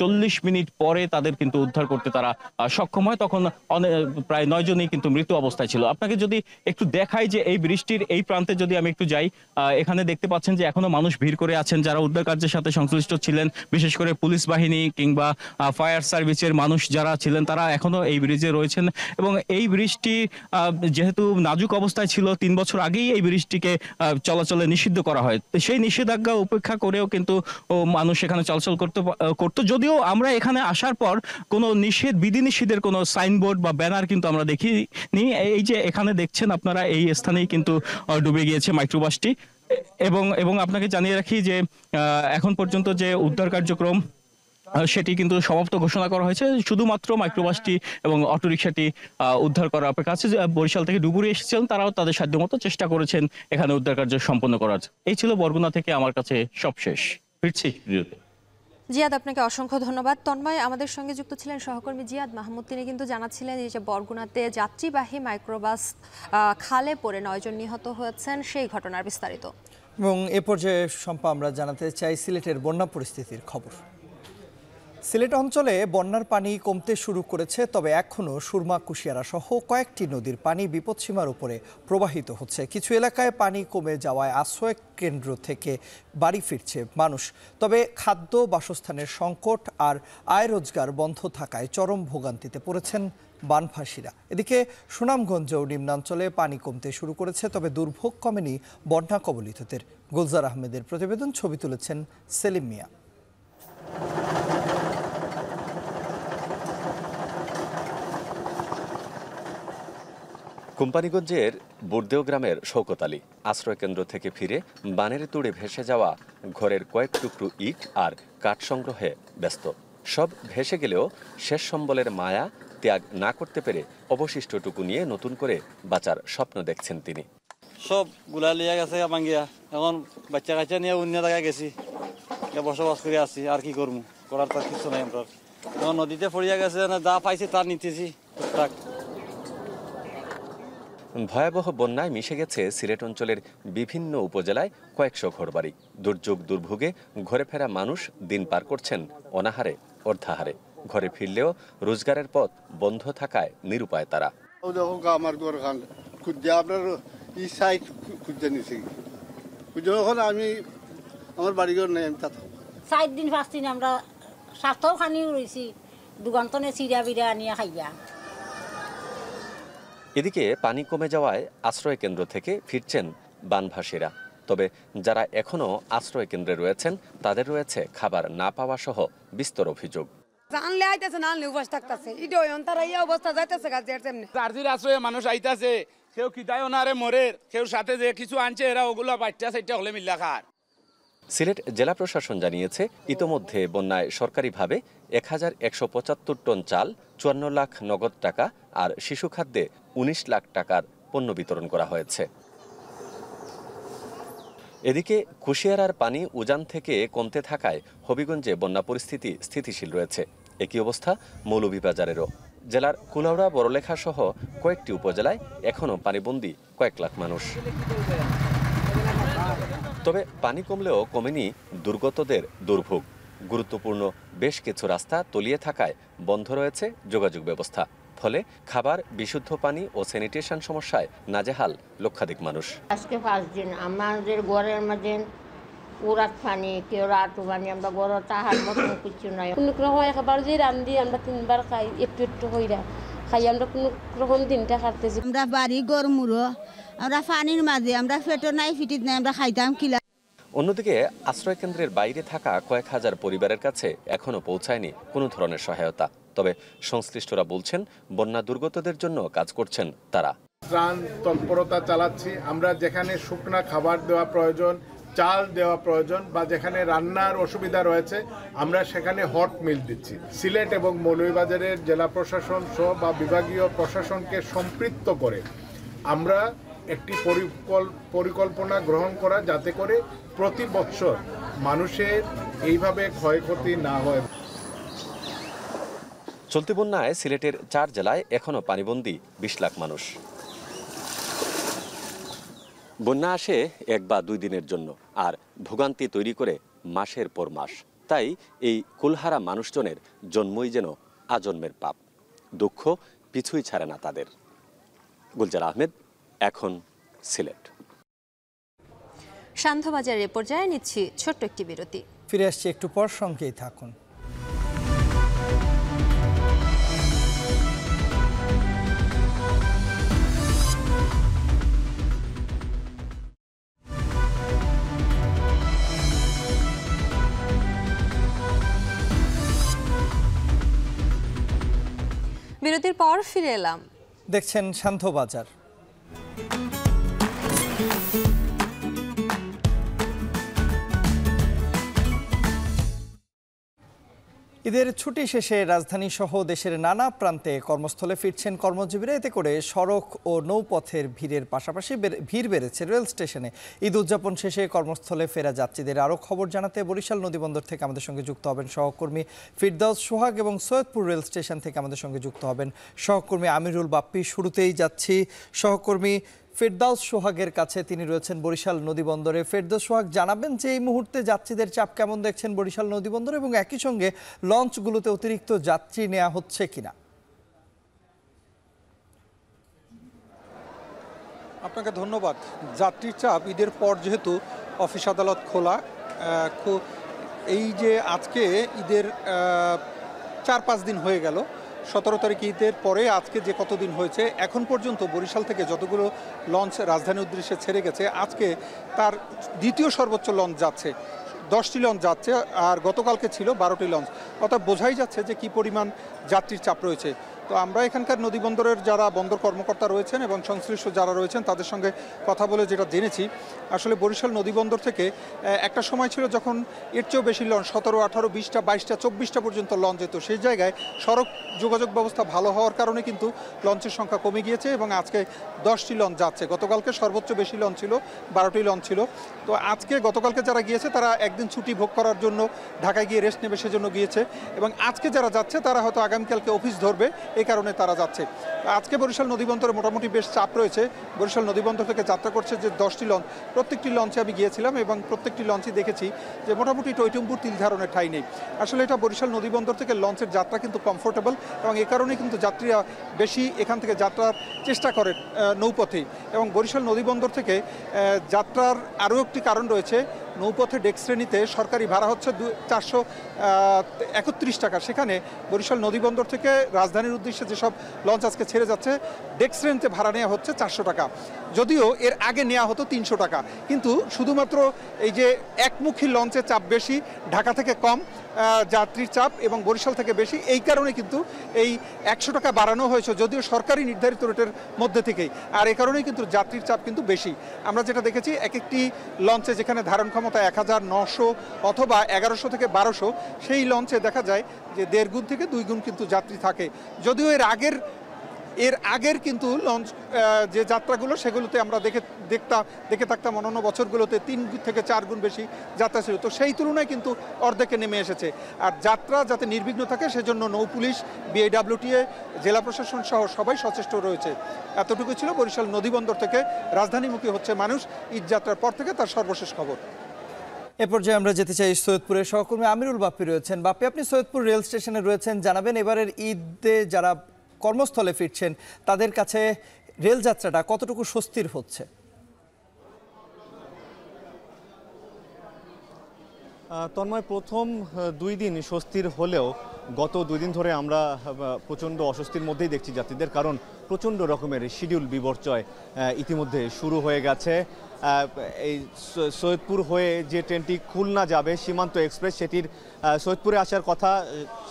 [SPEAKER 13] 40 মিনিট পরে তাদের কিন্তু উদ্ধার করতে তারা সক্ষম হয়। তখন প্রায় 9 জনই কিন্তু মৃত অবস্থায় ছিল। আপনাকে যদি একটু দেখাই যে এই বৃষ্টির এই প্রান্তে যদি আমি একটু যাই, এখানে দেখতে পাচ্ছেন যে এখনো মানুষ ভিড় করে আছেন যারা উদ্ধার কার্যের সাথে সংশ্লিষ্ট ছিলেন, বিশেষ করে পুলিশ বাহিনী কিংবা ফায়ার সার্ভিসের মানুষ যারা ছিলেন তারা এখনো এই ব্রিজে রয়েছেন। এবং এই ব্রিজটি যেহেতু নাজুক অবস্থায় ছিল, 3 বছর আগেই এই ব্রিজটিকে চলাচলে নিষিদ্ধ করা হয়, সেই নিষেধাজ্ঞা উপেক্ষা করেও কিন্তু মানুষ এখানে চলাচল করতো। যদিও আমরা এখানে আসার পর কোনো বিধিনিষেধের কোনো সাইনবোর্ড বা ব্যানার কিন্তু আমরা দেখিনি। এই যে এখানে দেখছেন আপনারা, এই স্থানেই কিন্তু ডুবে গিয়েছে মাইক্রোবাসটি, এবং আপনাকে জানিয়ে রাখি যে এখন পর্যন্ত যে উদ্ধার কার্যক্রম সেটি কিন্তু সমাপ্ত ঘোষণা করা হয়েছে। শুধুমাত্র মাইক্রোবাসটি এবং অটোরিকশাটি উদ্ধার করার অপেক্ষা আছে। বরিশাল থেকে ডুবুরি এসেছিলেন, তারাও তাদের সাধ্যমতো চেষ্টা করেছেন এখানে উদ্ধার কার্য সম্পন্ন করার। এই ছিল বরগুনা থেকে আমার কাছে সবশেষ। ফিরছি ভিডিওতে।
[SPEAKER 1] জিয়াদ, আপনাকে অসংখ্য ধন্যবাদ। তন্ময় আমাদের সঙ্গে যুক্ত ছিলেন সহকর্মী জিয়াদ মাহমুদ, তিনি কিন্তু জানাচ্ছিলেন যে বরগুনাতে যাত্রীবাহী মাইক্রোবাস খালে পড়ে 9 জন নিহত হয়েছেন, সেই ঘটনার বিস্তারিত।
[SPEAKER 2] এবং এ পর্যায়ে শম্পা আমরা জানাতে চাই সিলেটের বন্যা পরিস্থিতির খবর। সিলেট অঞ্চলে বন্যার পানি কমতে শুরু করেছে, তবে এখনও সুরমা, কুশিয়ারা সহ কয়েকটি নদীর পানি বিপদসীমার উপরে প্রবাহিত হচ্ছে। কিছু এলাকায় পানি কমে যাওয়ায় আশ্রয় কেন্দ্র থেকে বাড়ি ফিরছে মানুষ। তবে খাদ্য, বাসস্থানের সংকট আর আয় রোজগার বন্ধ থাকায় চরম ভোগান্তিতে পড়েছেন বানভাসীরা। এদিকে সুনামগঞ্জেও নিম্নাঞ্চলে পানি কমতে শুরু করেছে, তবে দুর্ভোগ কমেনি বন্যা কবলিতদের। গুলজার আহমেদের প্রতিবেদন, ছবি তুলেছেন সেলিম মিয়া।
[SPEAKER 14] কোম্পানিগঞ্জের বুর্দেও গ্রামের শওকত আলী আশ্রয়কেন্দ্র থেকে ফিরে বানের তুড়ে ভেসে যাওয়া ঘরের কয়েক টুকরো ইট আর কাঠ সংগ্রহে ব্যস্ত। সব ভেসে গেলেও শেষ সম্বলের মায়া ত্যাগ না করতে পেরে অবশিষ্টটুকু নিয়ে নতুন করে বাঁচার স্বপ্ন দেখছেন তিনি।
[SPEAKER 15] সব গুলা লিয়া গেছে আমাঙ্গিয়া, এখন বাচ্চা কাচ্চা নিয়ে অন্য জায়গায় গেছি, বসবাস করে আছি। আর কি করবো, করার তার কিছু নাই। আমরা এখন নদীতে পড়িয়া গেছে, যা পাইছি তার নিতেছি টুকটাক।
[SPEAKER 14] ভয়াবহ বন্যায় মিশে গেছে সিলেট অঞ্চলের বিভিন্ন উপজেলায় কয়েকশো ঘরবাড়ি। দুর্যোগ দুর্ভোগে ঘরে ফেরা মানুষ দিন পার করছেন অনাহারে, অর্ধাহারে। ঘরে ফিরলেও রোজগারের পথ বন্ধ থাকায় নিরুপায় তারা।
[SPEAKER 16] আমার ঘর খান খুঁজে আপনার এই সাইড খুঁজে নিছি, এখন আমি আমার বাড়িঘর নেই, আমি তা
[SPEAKER 17] 4 দিন 5 দিন আমরা স্বাস্থ্য খানিও রয়েছি, দুগান্তনে চিরা বিরা আনিয়া খাইয়া।
[SPEAKER 14] এদিকে পানি কমে যাওয়ায় আশ্রয় কেন্দ্র থেকে ফিরছেন বানভাসীরা। তবে যারা এখনো আশ্রয় কেন্দ্রে রয়েছেন তাদের রয়েছে খাবার না পাওয়া সহ বিস্তর অভিযোগ।
[SPEAKER 18] আনলে আইতেছে না, আনলে উপাস থাকতেছে, তারা এই অবস্থা যাইতেছে গাছের তেমনি।
[SPEAKER 19] চার্জির আশ্রয়ে মানুষ আইতাছে, কেউ কিতায় ওনারে মরে, কেউ সাথে যে কিছু আনছে এরা ওগুলো বাচ্চা সাইটটা হলে মিল্লা খার।
[SPEAKER 14] সিলেট জেলা প্রশাসন জানিয়েছে ইতোমধ্যে বন্যায় সরকারিভাবে 1175 টন চাল, 54 লাখ নগদ টাকা আর শিশু খাদ্যে 19 লাখ টাকার পণ্য বিতরণ করা হয়েছে। এদিকে কুশিয়ারার পানি উজান থেকে কমতে থাকায় হবিগঞ্জে বন্যা পরিস্থিতি স্থিতিশীল রয়েছে। একই অবস্থা মৌলভীবাজারেরও। জেলার কুলাউড়া, বড়লেখা সহ কয়েকটি উপজেলায় এখনও পানিবন্দী কয়েক লাখ মানুষ। তবে পানি কমলেও কমেনি দুর্গতদের দুর্ভোগ। গুরুত্বপূর্ণ বেশ কিছু রাস্তা তলিয়ে থাকায় বন্ধ রয়েছে যোগাযোগ ব্যবস্থা। ফলে খাবার, বিশুদ্ধ পানি ও স্যানিটেশন সমস্যায় নাজেহাল লক্ষাধিক মানুষ।
[SPEAKER 17] আজকে 5 দিন আমাদের ঘরের মাঝে উড়াত পানি, কেউ রাতু পানি, আমরা ঘর তাহার মতন কিছু নাই।
[SPEAKER 20] কোনো রকম একবার যে রান্ধি আমরা 3 বার খাই, একটু একটু হইরা খাই, আমরা কোনো রকম দিনটা কাটতেছি।
[SPEAKER 21] আমরা বাড়ি গরমুরো, আমরা পানির মাঝে, আমরা ফেটো নাই, ফিটিত নাই, আমরা খাইতাম কিলা।
[SPEAKER 14] অন্যদিকে আশ্রয়কেন্দ্রের বাইরে থাকা কয়েক হাজার পরিবারের কাছে এখনও পৌঁছায়নি কোনো ধরনের সহায়তা। তবে সংশ্লিষ্টরা বলছেন বন্যা দুর্গতদের জন্য কাজ করছেন তারা।
[SPEAKER 22] ত্রাণ তৎপরতা চালাচ্ছি। আমরা যেখানে শুকনা খাবার দেওয়া প্রয়োজন, চাল দেওয়া প্রয়োজন বা যেখানে রান্নার অসুবিধা রয়েছে আমরা সেখানে হট মিল দিচ্ছি। সিলেট এবং মৌলভীবাজারের জেলা প্রশাসন সহ বা বিভাগীয় প্রশাসনকে সম্পৃক্ত করে আমরা একটি পরিকল্পনা গ্রহণ করা, যাতে করে প্রতি বছর মানুষের এইভাবে ক্ষয়ক্ষতি না হয়।
[SPEAKER 14] চলতি বন্যায় সিলেটের 4 জেলায় এখনও পানিবন্দী 20 লাখ মানুষ। বন্যা আসে 1 বা 2 দিনের জন্য, আর ভোগান্তি তৈরি করে মাসের পর মাস। তাই এই কুলহারা মানুষজনের জন্মই যেন আজন্মের পাপ। দুঃখ পিছুই ছাড়ে না তাদের। গুলজার আহমেদ, এখন সিলেট।
[SPEAKER 1] সান্ধ্যবাজারের এ পর্যায়ে নিচ্ছি ছোট্ট একটি বিরতি।
[SPEAKER 2] ফিরে আসছি একটু পর, সঙ্গেই থাকুন।
[SPEAKER 1] বিরতির পর ফিরে এলাম।
[SPEAKER 2] দেখছেন সান্ধ্যবাজার। ঈদের ছুটি শেষে রাজধানী সহ দেশের নানা প্রান্তে কর্মস্থলে ফিরছেন কর্মজীবীরা। এতে করে সড়ক ও নৌপথের ভিড়ের পাশাপাশি ভিড় বেড়েছে রেল স্টেশনে। ঈদ উদযাপন শেষে কর্মস্থলে ফেরা যাত্রীদের আরও খবর জানাতে বরিশাল নদীবন্দর থেকে আমাদের সঙ্গে যুক্ত হবেন সহকর্মী ফিরদাউস সোহাগ, এবং সৈয়দপুর রেল স্টেশন থেকে আমাদের সঙ্গে যুক্ত হবেন সহকর্মী আমিরুল বাপ্পি। শুরুতেই যাচ্ছি সহকর্মী ফেরদাউস সোহাগের কাছে। তিনি রয়েছেন বরিশাল নদীবন্দরে। ফেরদাউস সোহাগ, জানাবেন যে এই মুহূর্তে যাত্রীদের চাপ কেমন দেখছেন বরিশাল নদীবন্দরে, এবং একই সঙ্গে লঞ্চগুলোতে অতিরিক্ত যাত্রী নেওয়া হচ্ছে কিনা?
[SPEAKER 3] আপনাকে ধন্যবাদ। যাত্রীর চাপ ঈদের পর যেহেতু অফিস আদালত খোলা, এই যে আজকে ঈদের 4-5 দিন হয়ে গেল, 17 তারিখ ঈদের পরে আজকে যে কতদিন হয়েছে, এখন পর্যন্ত বরিশাল থেকে যতগুলো লঞ্চ রাজধানীর উদ্দেশ্যে ছেড়ে গেছে, আজকে তার দ্বিতীয় সর্বোচ্চ লঞ্চ যাচ্ছে। 10টি লঞ্চ যাচ্ছে, আর গতকালকে ছিল 12টি লঞ্চ। অর্থাৎ বোঝাই যাচ্ছে যে কি পরিমাণ যাত্রীর চাপ রয়েছে। তো আমরা এখানকার নদীবন্দরের যারা বন্দর কর্মকর্তা রয়েছেন এবং সংশ্লিষ্ট যারা রয়েছেন তাদের সঙ্গে কথা বলে যেটা জেনেছি, আসলে বরিশাল নদীবন্দর থেকে একটা সময় ছিল যখন এর চেয়েও বেশি লঞ্চ 17, 18, 20টা, 22টা, 24টা পর্যন্ত লঞ্চ যেত। সেই জায়গায় সড়ক যোগাযোগ ব্যবস্থা ভালো হওয়ার কারণে কিন্তু লঞ্চের সংখ্যা কমে গিয়েছে এবং আজকে 10টি লঞ্চ যাচ্ছে। গতকালকে সর্বোচ্চ বেশি লঞ্চ ছিল, 12টি লঞ্চ ছিল। তো আজকে গতকালকে যারা গিয়েছে তারা একদিন ছুটি ভোগ করার জন্য ঢাকায় গিয়ে রেস্ট নেবে সেজন্য গিয়েছে, এবং আজকে যারা যাচ্ছে তারা হয়তো আগামীকালকে অফিস ধরবে, এই কারণে তারা যাচ্ছে। আজকে বরিশাল নদীবন্দরে মোটামুটি বেশ চাপ রয়েছে। বরিশাল নদীবন্দর থেকে যাত্রা করছে যে 10টি লঞ্চ, প্রত্যেকটি লঞ্চে আমি গিয়েছিলাম এবং প্রত্যেকটি লঞ্চে দেখেছি যে মোটামুটি টইটুম্বুর তিল ধারণের ঠাঁই নেই। আসলে এটা বরিশাল নদীবন্দর থেকে লঞ্চের যাত্রা কিন্তু কমফোর্টেবল, এবং এ কারণেই কিন্তু যাত্রীরা বেশি এখান থেকে যাত্রার চেষ্টা করেন নৌপথেই। এবং বরিশাল নদীবন্দর থেকে যাত্রার আরও একটি কারণ রয়েছে, নৌপথে ডেক শ্রেণীতে সরকারি ভাড়া হচ্ছে 431 টাকা। সেখানে বরিশাল নদীবন্দর থেকে রাজধানীর উদ্দেশ্যে যেসব লঞ্চ আজকে ছেড়ে যাচ্ছে, ডেক শ্রেণীতে ভাড়া নেওয়া হচ্ছে 400 টাকা, যদিও এর আগে নেওয়া হতো 300 টাকা। কিন্তু শুধুমাত্র এই যে একমুখী লঞ্চের চাপ বেশি, ঢাকা থেকে কম যাত্রীর চাপ এবং বরিশাল থেকে বেশি, এই কারণে কিন্তু এই 100 টাকা বাড়ানো হয়েছে, যদিও সরকারি নির্ধারিত রেটের মধ্যে থেকেই। আর এই কারণেই কিন্তু যাত্রীর চাপ কিন্তু বেশি। আমরা যেটা দেখেছি, এক একটি লঞ্চে যেখানে ধারণ ক্ষমতা 1900 অথবা 1100 থেকে 1200, সেই লঞ্চে দেখা যায় যে 1.5 গুণ থেকে 2 গুণ কিন্তু যাত্রী থাকে। যদিও এর আগের কিন্তু লঞ্চ যে যাত্রাগুলো সেগুলোতে আমরা দেখে থাকতাম অন্যান্য বছরগুলোতে 3 থেকে 4 গুণ বেশি যাত্রা ছিল। তো সেই তুলনায় কিন্তু অর্ধেকে নেমে এসেছে। আর যাত্রা যাতে নির্বিঘ্ন থাকে সেজন্য নৌ পুলিশ, BIWTA, জেলা প্রশাসন সহ সবাই সচেষ্ট রয়েছে। এতটুকু ছিল বরিশাল নদীবন্দর থেকে রাজধানীমুখী হচ্ছে মানুষ ঈদ যাত্রার পর থেকে, তার সর্বশেষ খবর।
[SPEAKER 2] এ পর্যায়ে আমরা যেতে চাই সৈয়দপুরের সহকর্মী আমিরুল বাপ্পি রয়েছেন। বাপ্পি, আপনি সৈয়দপুর রেল স্টেশনে রয়েছেন, জানাবেন এবারের ঈদে যারা কর্মস্থলে ফিরছেন তাদের কাছে রেল যাত্রাটা কতটুকু স্বস্তির হচ্ছে?
[SPEAKER 4] তন্ময়, প্রথম 2 দিন স্বস্তির হলেও গত 2 দিন ধরে আমরা প্রচণ্ড অস্বস্তির মধ্যেই দেখছি যাত্রীদের, কারণ প্রচণ্ড রকমের শিডিউল বিপর্যয় ইতিমধ্যে শুরু হয়ে গেছে। এই সৈয়দপুর হয়ে যে ট্রেনটি খুলনা যাবে সীমান্ত এক্সপ্রেস, সেটির সৈয়দপুরে আসার কথা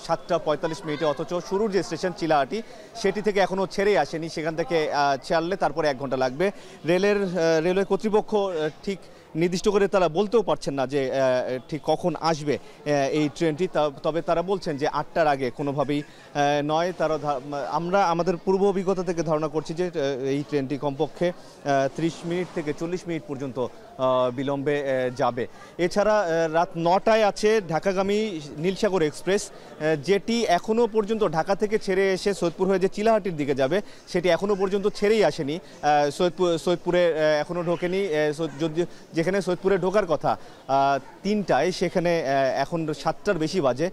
[SPEAKER 4] 7টা 45 মিনিটে, অথচ শুরুর যে স্টেশন চিলাহাটি সেটি থেকে এখনও ছেড়ে আসেনি। সেখান থেকে ছাড়লে তারপরে 1 ঘন্টা লাগবে। রেলওয়ে কর্তৃপক্ষ ঠিক নির্দিষ্ট করে তারা বলতেও পারছেন না যে ঠিক কখন আসবে এই ট্রেনটি, তবে তারা বলছেন যে 8টার আগে কোনোভাবেই নয়। আমরা আমাদের পূর্ব অভিজ্ঞতা থেকে ধারণা করছি যে এই ট্রেনটি কমপক্ষে 30 মিনিট থেকে 40 মিনিট পর্যন্ত বিলম্বে যাবে। এছাড়া রাত 9টায় আছে ঢাকাগামী নীলসাগর এক্সপ্রেস, যেটি এখনও পর্যন্ত ঢাকা থেকে ছেড়ে এসে সৈয়দপুর হয়ে যে চিলাহাটির দিকে যাবে সেটি এখনও পর্যন্ত ছেড়েই আসেনি। সৈয়দপুরে এখনও ঢোকেনি। যেখানে সৈয়দপুরে ঢোকার কথা 3টায়, সেখানে এখন 7টার বেশি বাজে,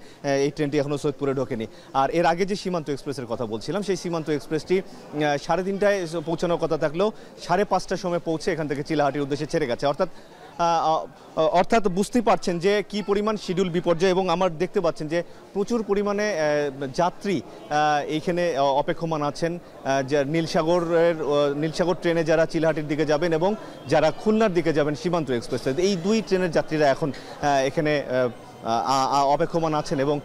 [SPEAKER 4] এই ট্রেনটি এখনও সৈয়দপুরে ঢোকেনি। আর এর আগে যে সীমান্ত এক্সপ্রেসের কথা বলছিলাম, সেই সীমান্ত এক্সপ্রেসটি 3:30টায় পৌঁছানোর কথা থাকলেও 5:30টার সময় পৌঁছে এখান থেকে চিলাহাটির উদ্দেশ্যে ছেড়ে গেছে। অর্থাৎ বুঝতেই পারছেন যে কি পরিমাণ শিডিউল বিপর্যয়, এবং আমার দেখতে পাচ্ছেন যে প্রচুর পরিমাণে যাত্রী এইখানে অপেক্ষমান আছেন। নীলসাগর ট্রেনে যারা চিলাহাটির দিকে যাবেন এবং যারা খুলনার দিকে যাবেন সীমান্ত এক্সপ্রেসে, এই 2 ট্রেনের যাত্রীরা এখন এখানে অপেক্ষমান আছেন, এবং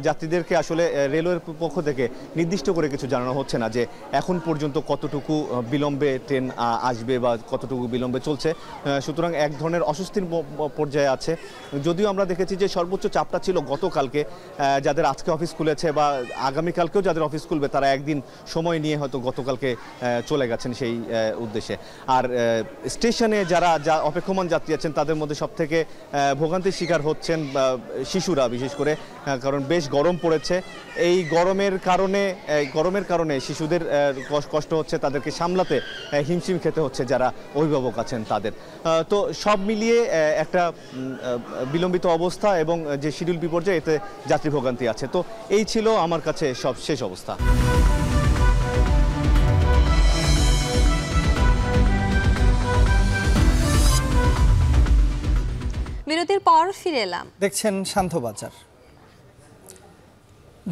[SPEAKER 4] যাত্রীদেরকে আসলে রেলওয়ের পক্ষ থেকে নির্দিষ্ট করে কিছু জানানো হচ্ছে না যে এখন পর্যন্ত কতটুকু বিলম্বে ট্রেন আসবে বা কতটুকু বিলম্বে চলছে। সুতরাং এক ধরনের অস্বস্তির পর্যায়ে আছে। যদিও আমরা দেখেছি যে সর্বোচ্চ চাপটা ছিল গতকালকে, যাদের আজকে অফিস খুলেছে বা আগামীকালকেও যাদের অফিস খুলবে তারা একদিন সময় নিয়ে হয়তো গতকালকে চলে গেছেন সেই উদ্দেশ্যে। আর স্টেশনে যারা অপেক্ষমান যাত্রী আছেন তাদের মধ্যে সবথেকে ভোগান্তির শিকার হচ্ছেন শিশুরা বিশেষ করে, কারণ বেশ গরম পড়েছে। এই গরমের কারণে শিশুদের কষ্ট হচ্ছে, তাদেরকে সামলাতে হিমশিম খেতে হচ্ছে যারা অভিভাবক আছেন তাদের। তো সব মিলিয়ে একটা বিলম্বিত অবস্থা এবং যে শিডিউল বিপর্যয়, এতে যাত্রী ভোগান্তি আছে। তো এই ছিল আমার কাছে সব শেষ অবস্থা।
[SPEAKER 1] বিরতির পর ফিরে এলাম।
[SPEAKER 2] দেখছেন শান্ত বাজার।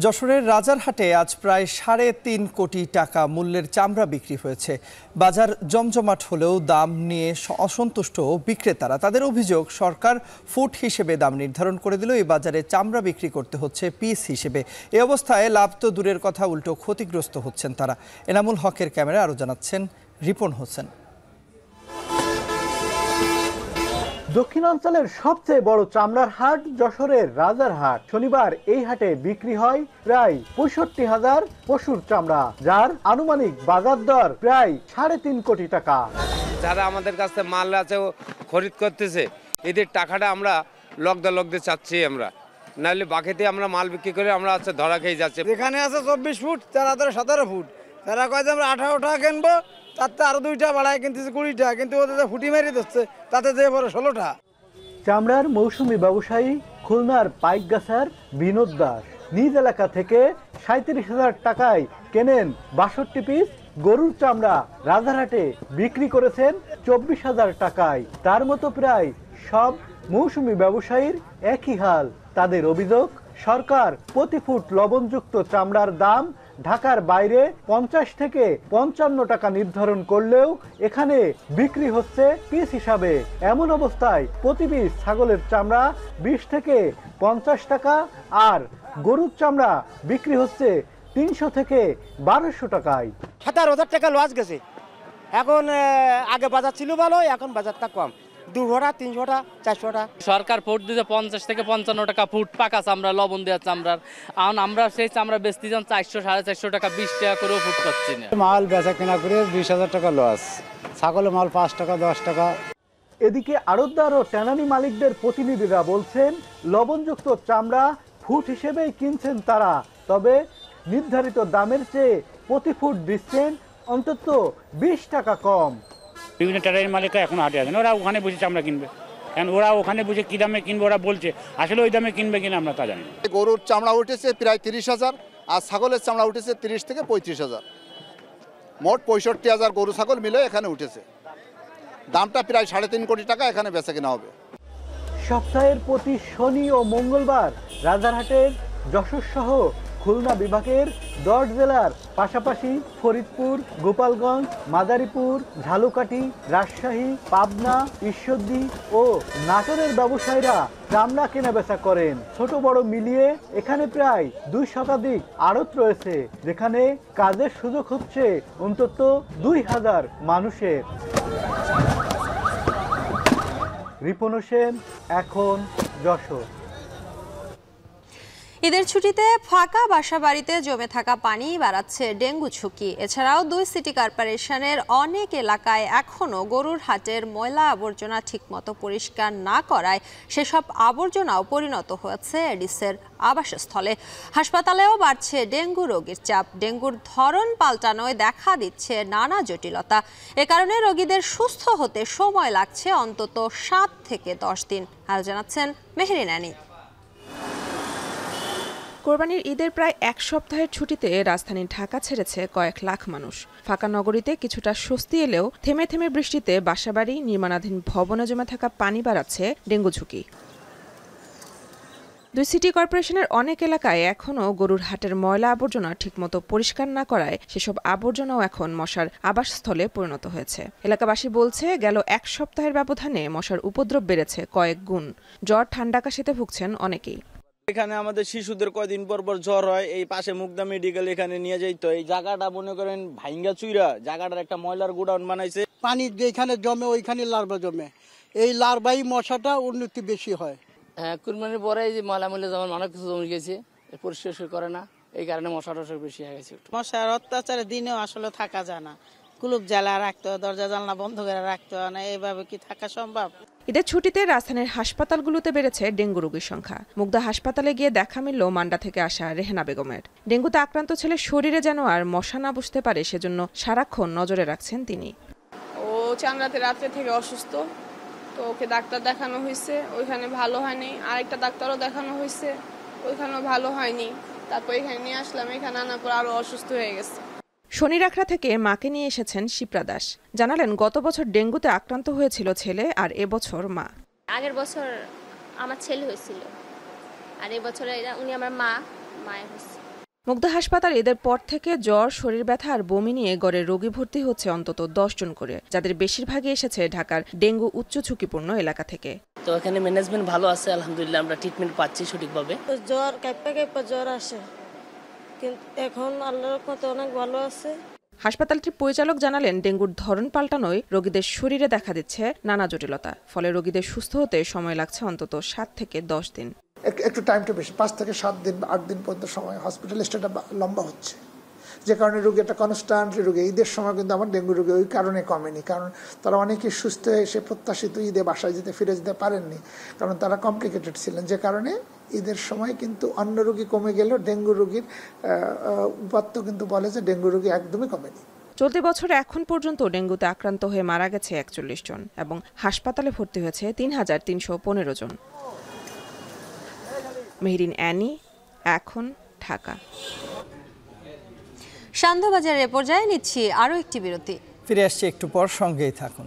[SPEAKER 2] যশোরের রাজারহাটে আজ প্রায় 3.5 কোটি টাকা মূল্যের চামড়া বিক্রি হয়েছে। বাজার জমজমাট হলেও দাম নিয়ে অসন্তুষ্ট বিক্রেতারা। তাদের অভিযোগ, সরকার ফুট হিসেবে দাম নির্ধারণ করে দিল, এই বাজারে চামড়া বিক্রি করতে হচ্ছে পিস হিসেবে। এ অবস্থায় লাভ তো দূরের কথা, উল্টো ক্ষতিগ্রস্ত হচ্ছেন তারা। এনামুল হকের ক্যামেরায় আরও জানাচ্ছেন রিপন হোসেন।
[SPEAKER 5] দক্ষিণাঞ্চলের সবচেয়ে বড় চামড়ার হাট যশোরের রাজারহাট। শনিবার এই হাটে বিক্রি হয় প্রায় 65,000 পশুর চামড়া, যার আনুমানিক বাজার দর প্রায় 3.5 কোটি টাকা।
[SPEAKER 6] যারা আমাদের কাছে মাল আছে খরিদ করতেছে, এদের টাকাটা আমরা লগদে চাচ্ছি আমরা, নাহলে বাকিতে আমরা মাল বিক্রি করে আমরা ধরা খেয়ে যাচ্ছে।
[SPEAKER 23] এখানে আছে 24 ফুট, তারা 17 ফুট, তারা কয় যে আমরা 18 টাকা কিনবো, তাতে আরো 2টা বাড়ায় কিনতেছে 20 টাকা, কিন্তু ওদের ফুটি মেরে দিচ্ছে, তাতে যে পরে 16 টাকা।
[SPEAKER 5] চামড়ার মৌসুমী ব্যবসায়ী খুলনার পাইকগাছার বিনোদ দাস নিজ এলাকা থেকে 37,000 টাকায় কেনেন 62 পিস গরুর চামড়া, রাজারহাটে বিক্রি করেছেন 24,000 টাকায়। তার মতো প্রায় সব মৌসুমী ব্যবসায়ীর একই হাল। তাদের অভিযোগ, সরকার প্রতি ফুট লবণযুক্ত চামড়ার দাম ঢাকার বাইরে 50 থেকে 55 টাকা নির্ধারণ করলেও এখানে বিক্রি হচ্ছে পিস হিসাবে। এমন অবস্থায় প্রতি পিস ছাগলের চামড়া 20 থেকে 50 টাকা আর গরুর চামড়া বিক্রি হচ্ছে 300 থেকে 1200 টাকায়।
[SPEAKER 23] 17,000 টাকা লস গেছে। এখন আগে বাজার ছিল ভালো, এখন বাজারটা কম, 200 300 400।
[SPEAKER 24] সরকার ফুট দিতে 50 থেকে 55 টাকা ফুট পাকা চামড়া, লবণ দেওয়া চামড়ার। এখন আমরা সেই চামড়া বেচতে যান 400 450 টাকা, 20 টাকা করেও ফুট পাচ্ছি না।
[SPEAKER 23] মাল বেচা কেনা করে 20,000 টাকা লস, ছাগলের মাল 5 টাকা 10 টাকা।
[SPEAKER 5] এদিকে আড়তদার ও ট্যানারি মালিকদের প্রতিনিধিরা বলছেন, লবণযুক্ত চামড়া ফুট হিসেবেই কিনছেন তারা, তবে নির্ধারিত দামের চেয়ে প্রতি ফুট দিচ্ছেন অন্তত 20 টাকা কম।
[SPEAKER 25] বিভিন্ন ট্যানারি মালিকরা এখন হাটে আছেন, ওরা ওখানে বসে চামড়া কিনবে, কারণ ওরা ওখানে বসে কী দামে কিনবে ওরা বলছে, আসলে ওই দামে কিনবে কিনা আমরা তা জানি না।
[SPEAKER 26] গরুর চামড়া উঠেছে প্রায় 30,000 আর ছাগলের চামড়া উঠেছে 30 থেকে 35,000, মোট 65,000 গরু ছাগল মিলে এখানে উঠেছে। দামটা প্রায় 3.5 কোটি টাকা এখানে বেচা কেনা হবে।
[SPEAKER 5] সপ্তাহের প্রতি শনি ও মঙ্গলবার রাজারহাটের যশোর সহ খুলনা বিভাগের 10 জেলার পাশাপাশি ফরিদপুর, গোপালগঞ্জ, মাদারীপুর, ঝালকাঠি, রাজশাহী, পাবনা, ঈশ্বরদী ও নাটোরের ব্যবসায়ীরা চামড়া কেনাবেচা করেন। ছোট বড় মিলিয়ে এখানে প্রায় 2 শতাধিক আড়ত রয়েছে, যেখানে কাজের সুযোগ হচ্ছে অন্তত 2000 মানুষের। রিপন হোসেন, এখন যশোর।
[SPEAKER 1] ঈদের ছুটিতে ফাঁকা বাসাবাড়িতে জমে থাকা পানি বাড়াচ্ছে ডেঙ্গু ঝুঁকি। এছাড়াও 2 সিটি কর্পোরেশনের অনেক এলাকায় এখনও গরুর হাটের ময়লা আবর্জনা ঠিকমতো পরিষ্কার না করায় সেসব আবর্জনাও পরিণত হয়েছে এডিসের আবাসস্থলে। হাসপাতালেও বাড়ছে ডেঙ্গু রোগীর চাপ। ডেঙ্গুর ধরন পাল্টানোয় দেখা দিচ্ছে নানা জটিলতা। এ কারণে রোগীদের সুস্থ হতে সময় লাগছে অন্তত 7 থেকে 10 দিন। আর জানাচ্ছেন মেহেরিন আনি।
[SPEAKER 27] কোরবানির ঈদের প্রায় 1 সপ্তাহের ছুটিতে রাজধানী ঢাকা ছেড়েছে কয়েক লাখ মানুষ। ফাঁকা নগরীতে কিছুটা স্বস্তি এলেও থেমে থেমে বৃষ্টিতে বাসাবাড়ি, নির্মাণাধীন ভবনে জমে থাকা পানি বাড়াচ্ছে ডেঙ্গু ঝুঁকি। 2 সিটি কর্পোরেশনের অনেক এলাকায় এখনও গরুর হাটের ময়লা আবর্জনা ঠিকমতো পরিষ্কার না করায় সেসব আবর্জনাও এখন মশার আবাসস্থলে পরিণত হয়েছে। এলাকাবাসী বলছে, গেল 1 সপ্তাহের ব্যবধানে মশার উপদ্রব বেড়েছে কয়েক গুণ। জ্বর, ঠান্ডা, কাশিতে ভুগছেন অনেকেই।
[SPEAKER 28] এখানে আমাদের শিশুদের কয়দিন পর জ্বর হয়, এই পাশে মুগদা মেডিকেল এখানে নিয়ে যাইতো। এই জায়গাটা মনে করেন ভাঙ্গা চুইরা জায়গাটার একটা ময়লার গোডাউন বানাইছে।
[SPEAKER 29] পানি যেখানে জমে ওইখানে লার্ভা জমে, এই লার্ভাই মশাটা উন্নতি বেশি হয়।
[SPEAKER 30] হ্যাঁ, কুরবানির পরে যে ময়লা যেমন অনেক কিছু জমে গেছে, পরিষ্কার করে না, এই কারণে মশা টশা বেশি হয়ে গেছে।
[SPEAKER 31] মশার অত্যাচারে দিনেও আসলে থাকা যায় না, কুলুপ জ্বালা রাখতে হয়, দরজা জানলা বন্ধ করে রাখতে হয় না, এইভাবে কি থাকা সম্ভব?
[SPEAKER 27] ঈদের ছুটিতে রাজধানীর হাসপাতালগুলোতে বেড়েছে ডেঙ্গু রোগীর সংখ্যা। মুগদা হাসপাতালে গিয়ে দেখা মিলল মান্ডা থেকে আসা রেহানা বেগমের। ডেঙ্গুতে আক্রান্ত ছেলে শরীরে যেন আর মশা না বসতে পারে সেজন্য সারাক্ষণ নজরে রাখছেন তিনি।
[SPEAKER 7] ও চাংরাতে রাত্রে থেকে অসুস্থ, তো ওকে ডাক্তার দেখানো হয়েছে, ওইখানে ভালো হয়নি। আরেকটা ডাক্তারও দেখানো হয়েছে, ওইখানেও ভালো হয়নি। তারপর এখানে নিয়ে আসলাম, এখানে আনার পর আরো অসুস্থ হয়ে গেছে।
[SPEAKER 27] শনিরাখড়া থেকে মাকে নিয়ে এসেছেন শিপ্রা দাস। জানালেন গত বছর ডেঙ্গুতে আক্রান্ত হয়েছিল ছেলে, আর এবছর মা।
[SPEAKER 8] আগের বছর আমার ছেলে হয়েছিল, আর এবছর উনি আমার মায়ের হয়েছে।
[SPEAKER 27] মুগদা হাসপাতাল ঈদের পর থেকে জ্বর, শরীর ব্যথা আর বমি নিয়ে গড়ে রোগী ভর্তি হচ্ছে অন্তত 10 জন করে, যাদের বেশিরভাগই এসেছে ঢাকার ডেঙ্গু উচ্চ ঝুঁকিপূর্ণ এলাকা থেকে।
[SPEAKER 30] তো এখানে ম্যানেজমেন্ট ভালো আছে, আলহামদুলিল্লাহ আমরা ট্রিটমেন্ট পাচ্ছি সঠিকভাবে।
[SPEAKER 9] জ্বর কাঁপা জ্বর আসে, কিন্তু এখন আল্লাহর রহমতে অনেক ভালো আছে।
[SPEAKER 27] হাসপাতালটির পরিচালক জানালেন ডেঙ্গুর ধরন পাল্টানোয় রোগীদের শরীরে দেখা দিচ্ছে নানা জটিলতা, ফলে রোগীদের সুস্থ হতে সময় লাগছে অন্তত 7 থেকে 10 দিন।
[SPEAKER 10] একটু টাইমটা বেশি, 5 থেকে 7 দিন বা 8 দিন পর্যন্ত সময় হসপিটাল স্টেটা লম্বা হচ্ছে, যে কারণে রোগী একটা কনস্ট্যান্টলি রোগী। ঈদের সময় কিন্তু আমার ডেঙ্গু রোগী ওই কারণে কমেনি, কারণ তারা অনেকেই সুস্থ হয়ে এসে প্রত্যাশিত ঈদে বাসায় ফিরে যেতে পারেননি, কারণ তারা কমপ্লিকেটেড ছিলেন, যে কারণে ঈদের সময় কিন্তু অন্য রোগী কমে গেলেও ডেঙ্গু রোগীর উপাত্ত কিন্তু বলে যে ডেঙ্গু রোগী একদমই কমেনি।
[SPEAKER 27] চলতি বছরে এখন পর্যন্ত ডেঙ্গুতে আক্রান্ত হয়ে মারা গেছে 41 জন এবং হাসপাতালে ভর্তি হয়েছে 3315 জন। মেহরিন অ্যানি, এখন, ঢাকা।
[SPEAKER 1] সান্ধ্যবাজারের পর্যায়ে নিচ্ছি আরও একটি বিরতি।
[SPEAKER 2] ফিরে আসছি একটু পর, সঙ্গেই থাকুন।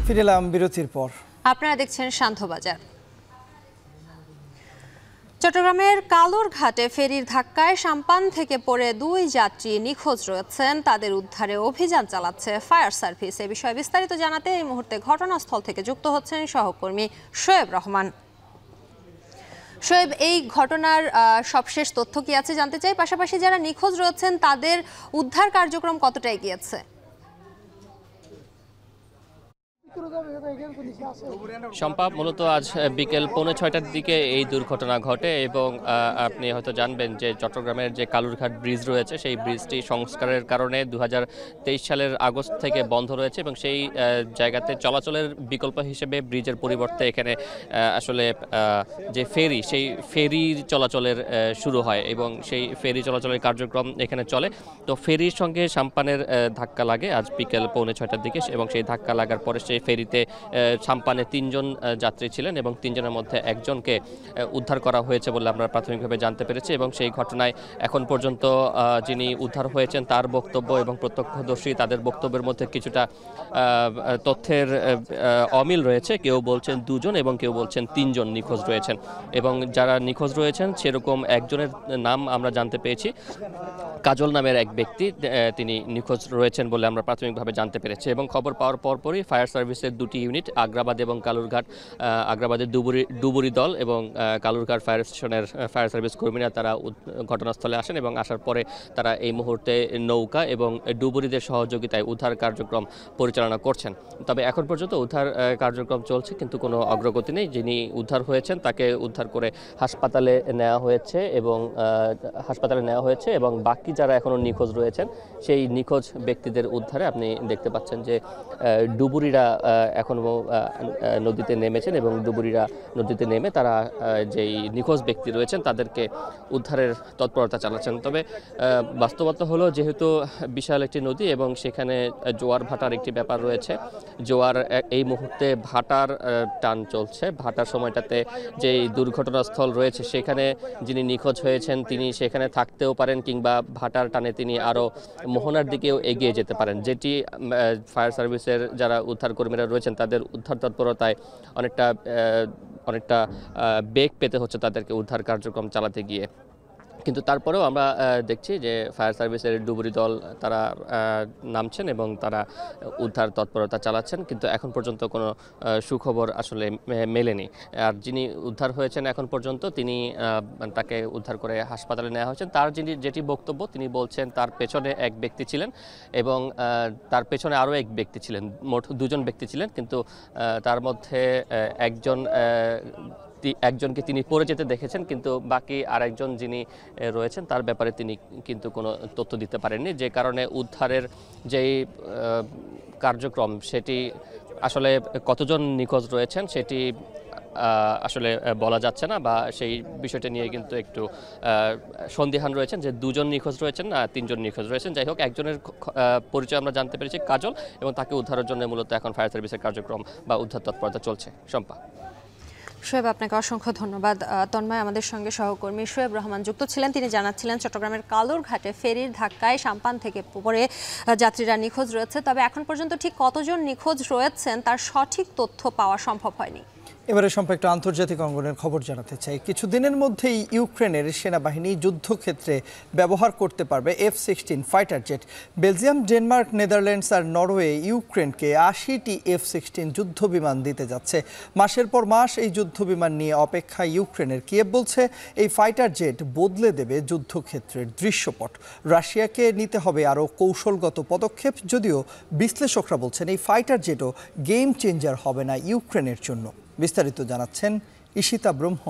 [SPEAKER 2] ফিরে এলাম বিরতির পর।
[SPEAKER 1] আপনারা দেখছেন সান্ধ্যবাজার। চট্টগ্রামের কালুরঘাটে ফেরির ধাক্কায় সাম্পান থেকে পড়ে 2 যাত্রী নিখোঁজ রয়েছেন। তাদের উদ্ধারে অভিযান চালাচ্ছে ফায়ার সার্ভিস। এ বিষয়ে বিস্তারিত জানাতে এই মুহূর্তে ঘটনাস্থল থেকে যুক্ত হচ্ছেন সহকর্মী শোয়েব রহমান। শোয়েব, এই ঘটনার সবশেষ তথ্য কি আছে জানতে চাই, পাশাপাশি যারা নিখোঁজ রয়েছেন তাদের উদ্ধার কার্যক্রম কতটা এগিয়েছে?
[SPEAKER 11] শম্পা, মূলত আজ বিকেল 5:45টার দিকে এই দুর্ঘটনা ঘটে এবং আপনি হয়তো জানবেন যে চট্টগ্রামের যে কালুরঘাট ব্রিজ রয়েছে সেই ব্রিজটি সংস্কারের কারণে 2023 সালের আগস্ট থেকে বন্ধ রয়েছে এবং সেই জায়গাতে চলাচলের বিকল্প হিসেবে ব্রিজের পরিবর্তে এখানে আসলে যে ফেরি, সেই ফেরির চলাচলের শুরু হয় এবং সেই ফেরি চলাচলের কার্যক্রম এখানে চলে। তো ফেরির সঙ্গে সাম্পানের ধাক্কা লাগে আজ বিকেল 5:45টার দিকে এবং সেই ধাক্কা লাগার পরে সেই ফেরিতে সাম্পানে 3 জন যাত্রী ছিলেন এবং 3 জনের মধ্যে একজনকে উদ্ধার করা হয়েছে বলে আমরা প্রাথমিকভাবে জানতে পেরেছি এবং সেই ঘটনায় এখন পর্যন্ত যিনি উদ্ধার হয়েছেন তার বক্তব্য এবং প্রত্যক্ষদর্শী তাদের বক্তব্যের মধ্যে কিছুটা তথ্যের অমিল রয়েছে। কেউ বলছেন 2 জন এবং কেউ বলছেন 3 জন নিখোঁজ রয়েছেন এবং যারা নিখোঁজ রয়েছেন সেরকম একজনের নাম আমরা জানতে পেরেছি, কাজল নামের এক ব্যক্তি, তিনি নিখোঁজ রয়েছেন বলে আমরা প্রাথমিকভাবে জানতে পেরেছি এবং খবর পাওয়ার পরপরই ফায়ার সার্ভিসের 2টি ইউনিট, আগ্রাবাদ এবং কালুরঘাট, আগ্রাবাদের ডুবুরি দল এবং কালুরঘাট ফায়ার স্টেশনের ফায়ার সার্ভিস কর্মীরা তারা ঘটনাস্থলে আসেন এবং আসার পরে তারা এই মুহূর্তে নৌকা এবং ডুবুরিদের সহযোগিতায় উদ্ধার কার্যক্রম পরিচালনা করছেন। তবে এখন পর্যন্ত উদ্ধার কার্যক্রম চলছে, কিন্তু কোনো অগ্রগতি নেই। যিনি উদ্ধার হয়েছেন তাকে উদ্ধার করে হাসপাতালে নেওয়া হয়েছে এবং বাকি যারা এখনও নিখোঁজ রয়েছেন সেই নিখোঁজ ব্যক্তিদের উদ্ধারে আপনি দেখতে পাচ্ছেন যে ডুবুরিরা এখনও নদীতে নেমেছেন এবং ডুবুরিরা নদীতে নেমে তারা যেই নিখোঁজ ব্যক্তি রয়েছেন তাদেরকে উদ্ধারের তৎপরতা চালাচ্ছেন। তবে বাস্তবতা হলো যেহেতু বিশাল একটি নদী এবং সেখানে জোয়ার ভাটার একটি ব্যাপার রয়েছে, জোয়ার এই মুহূর্তে ভাটার টান চলছে। ভাটার সময়টাতে যেই দুর্ঘটনাস্থল রয়েছে সেখানে যিনি নিখোঁজ হয়েছেন তিনি সেখানে থাকতেও পারেন কিংবা ভাটার টানে তিনি আরও মোহনার দিকেও এগিয়ে যেতে পারেন, যেটি ফায়ার সার্ভিসের যারা উদ্ধার কর্মীরা রয়েছেন তাদের উদ্ধার তৎপরতায় অনেকটা বেগ পেতে হচ্ছে তাদেরকে উদ্ধার কার্যক্রম চালাতে গিয়ে। কিন্তু তারপরেও আমরা দেখছি যে ফায়ার সার্ভিসের ডুবুরি দল তারা নামছেন এবং তারা উদ্ধার তৎপরতা চালাচ্ছেন, কিন্তু এখন পর্যন্ত কোনো সুখবর আসলে মেলেনি। আর যিনি উদ্ধার হয়েছেন এখন পর্যন্ত তিনি তাকে উদ্ধার করে হাসপাতালে নেওয়া হয়েছেন। তার যেটি বক্তব্য, তিনি বলছেন তার পেছনে এক ব্যক্তি ছিলেন এবং তার পেছনে আরও এক ব্যক্তি ছিলেন, মোট দুজন ব্যক্তি ছিলেন, কিন্তু তার মধ্যে একজনকে তিনি পড়ে যেতে দেখেছেন, কিন্তু বাকি আরেকজন যিনি রয়েছেন তার ব্যাপারে তিনি কিন্তু কোনো তথ্য দিতে পারেননি, যে কারণে উদ্ধারের যেই কার্যক্রম সেটি আসলে কতজন নিখোঁজ রয়েছেন সেটি আসলে বলা যাচ্ছে না, বা সেই বিষয়টা নিয়ে কিন্তু একটু সন্দিহান রয়েছেন যে দুজন নিখোঁজ রয়েছেন না তিনজন নিখোঁজ রয়েছেন। যাই হোক, একজনের পরিচয় আমরা জানতে পেরেছি কাজল, এবং তাকে উদ্ধারের জন্য মূলত এখন ফায়ার সার্ভিসের কার্যক্রম বা উদ্ধার তৎপরতা চলছে। শম্পা।
[SPEAKER 1] শোয়েব, আপনাকে অসংখ্য ধন্যবাদ। তন্ময় আমাদের সঙ্গে সহকর্মী শোয়েব রহমান যুক্ত ছিলেন, তিনি জানাচ্ছিলেন চট্টগ্রামের কালুরঘাটে ফেরির ধাক্কায় সাম্পান থেকে পরে যাত্রীরা নিখোঁজ রয়েছে। তবে এখন পর্যন্ত ঠিক কতজন নিখোঁজ রয়েছেন তার সঠিক তথ্য পাওয়া সম্ভব হয়নি।
[SPEAKER 2] এবারে সম্পর্কে আন্তর্জাতিক অঙ্গনের খবর জানাতে চাই। কিছুদিনের মধ্যেই ইউক্রেনের সেনাবাহিনী যুদ্ধক্ষেত্রে ব্যবহার করতে পারবে F-16 fighter jet. Belgium, Denmark, Netherlands আর নরওয়ে ইউক্রেনকে 80টি F-16 যুদ্ধ বিমান দিতে যাচ্ছে। মাসের পর মাস এই যুদ্ধ বিমান নিয়ে অপেক্ষা ইউক্রেনের। কিয়েভ বলছে এই ফাইটার জেট বদলে দেবে যুদ্ধক্ষেত্রের দৃশ্যপট। রাশিয়াকে নিতে হবে আরও কৌশলগত পদক্ষেপ, যদিও বিশ্লেষকরা বলছেন এই ফাইটার জেটও গেম চেঞ্জার হবে না ইউক্রেনের জন্য। বিস্তারিত জানাচ্ছেন ঈশিতা ব্রহ্ম।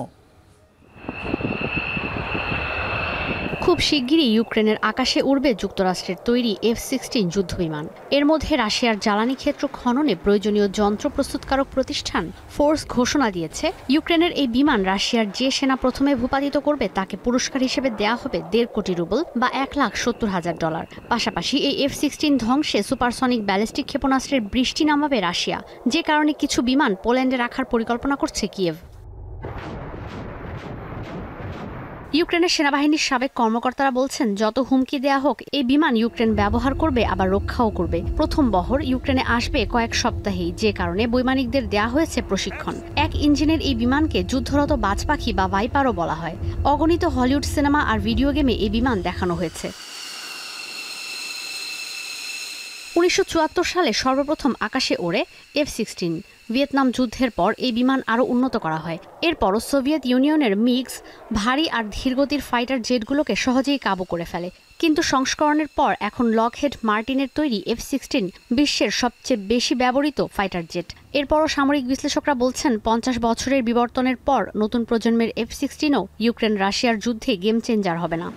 [SPEAKER 12] খুব শিগগিরই ইউক্রেনের আকাশে উড়বে যুক্তরাষ্ট্রের তৈরি F-16 যুদ্ধবিমান। এর মধ্যে রাশিয়ার জ্বালানি ক্ষেত্র খননে প্রয়োজনীয় যন্ত্র প্রস্তুতকারক প্রতিষ্ঠান ফোর্স ঘোষণা দিয়েছে, ইউক্রেনের এই বিমান রাশিয়ার যে সেনা প্রথমে ভূপাতিত করবে তাকে পুরস্কার হিসেবে দেয়া হবে 1.5 কোটি রুবল বা $1,70,000। পাশাপাশি এই F-16 ধ্বংসে সুপারসনিক ব্যালিস্টিক ক্ষেপণাস্ত্রের বৃষ্টি নামাবে রাশিয়া, যে কারণে কিছু বিমান পোল্যান্ডে রাখার পরিকল্পনা করছে কিয়েভ। ইউক্রেনের সেনাবাহিনীর সাবেক কর্মকর্তারা বলছেন, যত হুমকি দেয়া হোক এই বিমান ইউক্রেন ব্যবহার করবে, আবার রক্ষাও করবে। প্রথম বহর ইউক্রেনে আসবে কয়েক সপ্তাহেই, যে কারণে বৈমানিকদের দেয়া হয়েছে প্রশিক্ষণ। এক ইঞ্জিনের এই বিমানকে যুদ্ধরত বাজপাখি বা ভাইপারও বলা হয়। অগণিত হলিউড সিনেমা আর ভিডিও গেমে এই বিমান দেখানো হয়েছে। 1974 সালে সর্বপ্রথম আকাশে ওড়ে F-16। ভিয়েতনাম যুদ্ধের পর এই বিমান আরও উন্নত করা হয়। এরপরও সোভিয়েত ইউনিয়নের মিগস ভারী আর ধীরগতির ফাইটার জেটগুলোকে সহজেই কাবু করে ফেলে। কিন্তু সংস্করণের পর এখন লকহেড মার্টিনের তৈরি F-16 বিশ্বের সবচেয়ে বেশি ব্যবহৃত ফাইটার জেট। এরপরও সামরিক বিশ্লেষকরা বলছেন, 50 বছরের বিবর্তনের পর নতুন প্রজন্মের F-16ও ইউক্রেন রাশিয়ার যুদ্ধে গেম চেঞ্জার হবে না।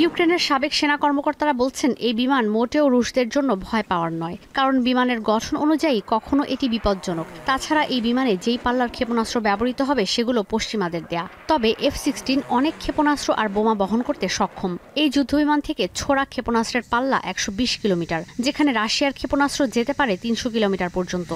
[SPEAKER 12] ইউক্রেনের সাবেক সেনা কর্মকর্তারা বলছেন, এই বিমান মোটেও রুশদের জন্য ভয় পাওয়ার নয়, কারণ বিমানের গঠন অনুযায়ী কখনো এটি বিপজ্জনক। তাছাড়া এই বিমানে যেই পাল্লার ক্ষেপণাস্ত্র ব্যবহৃত হবে সেগুলো পশ্চিমাদের দেয়া। তবে F-16 অনেক ক্ষেপণাস্ত্র আর বোমা বহন করতে সক্ষম। এই যুদ্ধবিমান থেকে ছোড়া ক্ষেপণাস্ত্রের পাল্লা 120 কিলোমিটার, যেখানে রাশিয়ার ক্ষেপণাস্ত্র যেতে পারে 300 কিলোমিটার পর্যন্ত।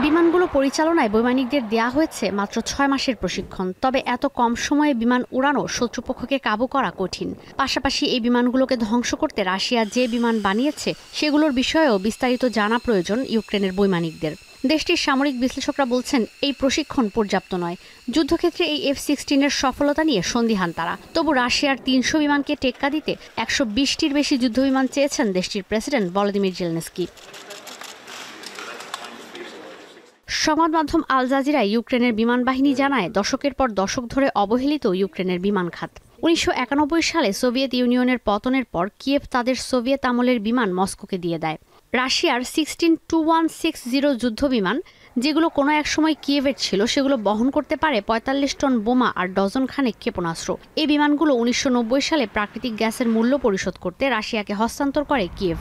[SPEAKER 12] বিমানগুলো পরিচালনায় বৈমানিকদের দেয়া হয়েছে মাত্র 6 মাসের প্রশিক্ষণ। তবে এত কম সময়ে বিমান উড়ানো শত্রুপক্ষকে কাবু করা কঠিন। পাশাপাশি এই বিমানগুলোকে ধ্বংস করতে রাশিয়া যে বিমান বানিয়েছে সেগুলোর বিষয়েও বিস্তারিত জানা প্রয়োজন ইউক্রেনের বৈমানিকদের। দেশটির সামরিক বিশ্লেষকরা বলছেন, এই প্রশিক্ষণ পর্যাপ্ত নয়। যুদ্ধক্ষেত্রে এই F-16-এর সফলতা নিয়ে সন্দিহান তারা। তবু রাশিয়ার 300 বিমানকে টেক্কা দিতে 120টির বেশি যুদ্ধবিমান চেয়েছেন দেশটির প্রেসিডেন্ট ভলোদিমির জেলেনস্কি। সংবাদ মাধ্যম আল জাজিরা ইউক্রেনের বিমান বাহিনী জানায়, দশকের পর দশক ধরে অবহেলিত ইউক্রেনের বিমান খাত। 1991 সালে সোভিয়েত ইউনিয়নের পতনের পর কিয়েভ তাদের সোভিয়েত আমলের বিমান মস্কোকে দিয়ে দেয়। রাশিয়ার 16-2160 যুদ্ধ বিমান, যেগুলো কোনো এক সময় কিয়েভের ছিল, সেগুলো বহন করতে পারে 45 টন বোমা আর ডজন খানেক ক্ষেপণাস্ত্র। এই বিমানগুলো 1990 সালে প্রাকৃতিক গ্যাসের মূল্য পরিশোধ করতে রাশিয়াকে হস্তান্তর করে কিয়েভ।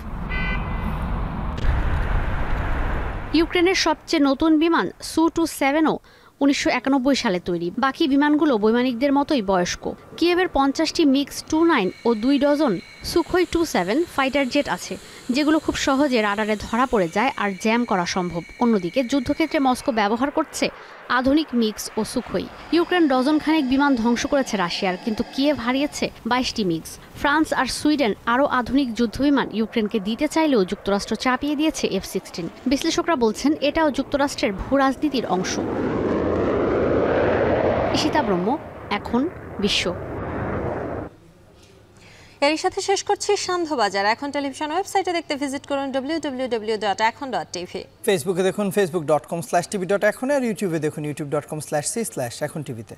[SPEAKER 12] ইউক্রেনের সবচেয়ে নতুন বিমান Su-27ও 1991 সালে তৈরি। বাকি বিমানগুলো বৈমানিকদের মতোই বয়স্ক। কিয়েভের 50টি MiG-29 ও 2 ডজন সুখোই 27 ফাইটার জেট আছে, যেগুলো খুব সহজে রাডারে ধরা পড়ে যায় আর জ্যাম করা সম্ভব। অন্যদিকে যুদ্ধক্ষেত্রে মস্কো ব্যবহার করছে আধুনিক মিক্স ও সুখোই। ইউক্রেন ডজন খানেক বিমান ধ্বংস করেছে রাশিয়ার, কিন্তু কিয়েভ হারিয়েছে 22টি মিক্স। ফ্রান্স আর সুইডেন আরও আধুনিক যুদ্ধবিমান ইউক্রেনকে দিতে চাইলেও যুক্তরাষ্ট্র চাপিয়ে দিয়েছে F-16। বিশ্লেষকরা বলছেন, এটাও যুক্তরাষ্ট্রের ভূ রাজনীতির অংশ। ঈশিতা ব্রহ্ম, এখন বিশ্ব।
[SPEAKER 1] এর সাথে শেষ করছি সান্ধ্যবাজার। এখন টেলিভিশন ওয়েবসাইটে দেখতে ভিজিট করুন www.ekhon.tv।
[SPEAKER 2] ফেসবুকে দেখুন facebook.com/tv.ekhon আর ইউটিউবে দেখুন youtube.com/c/ekhon tv তে।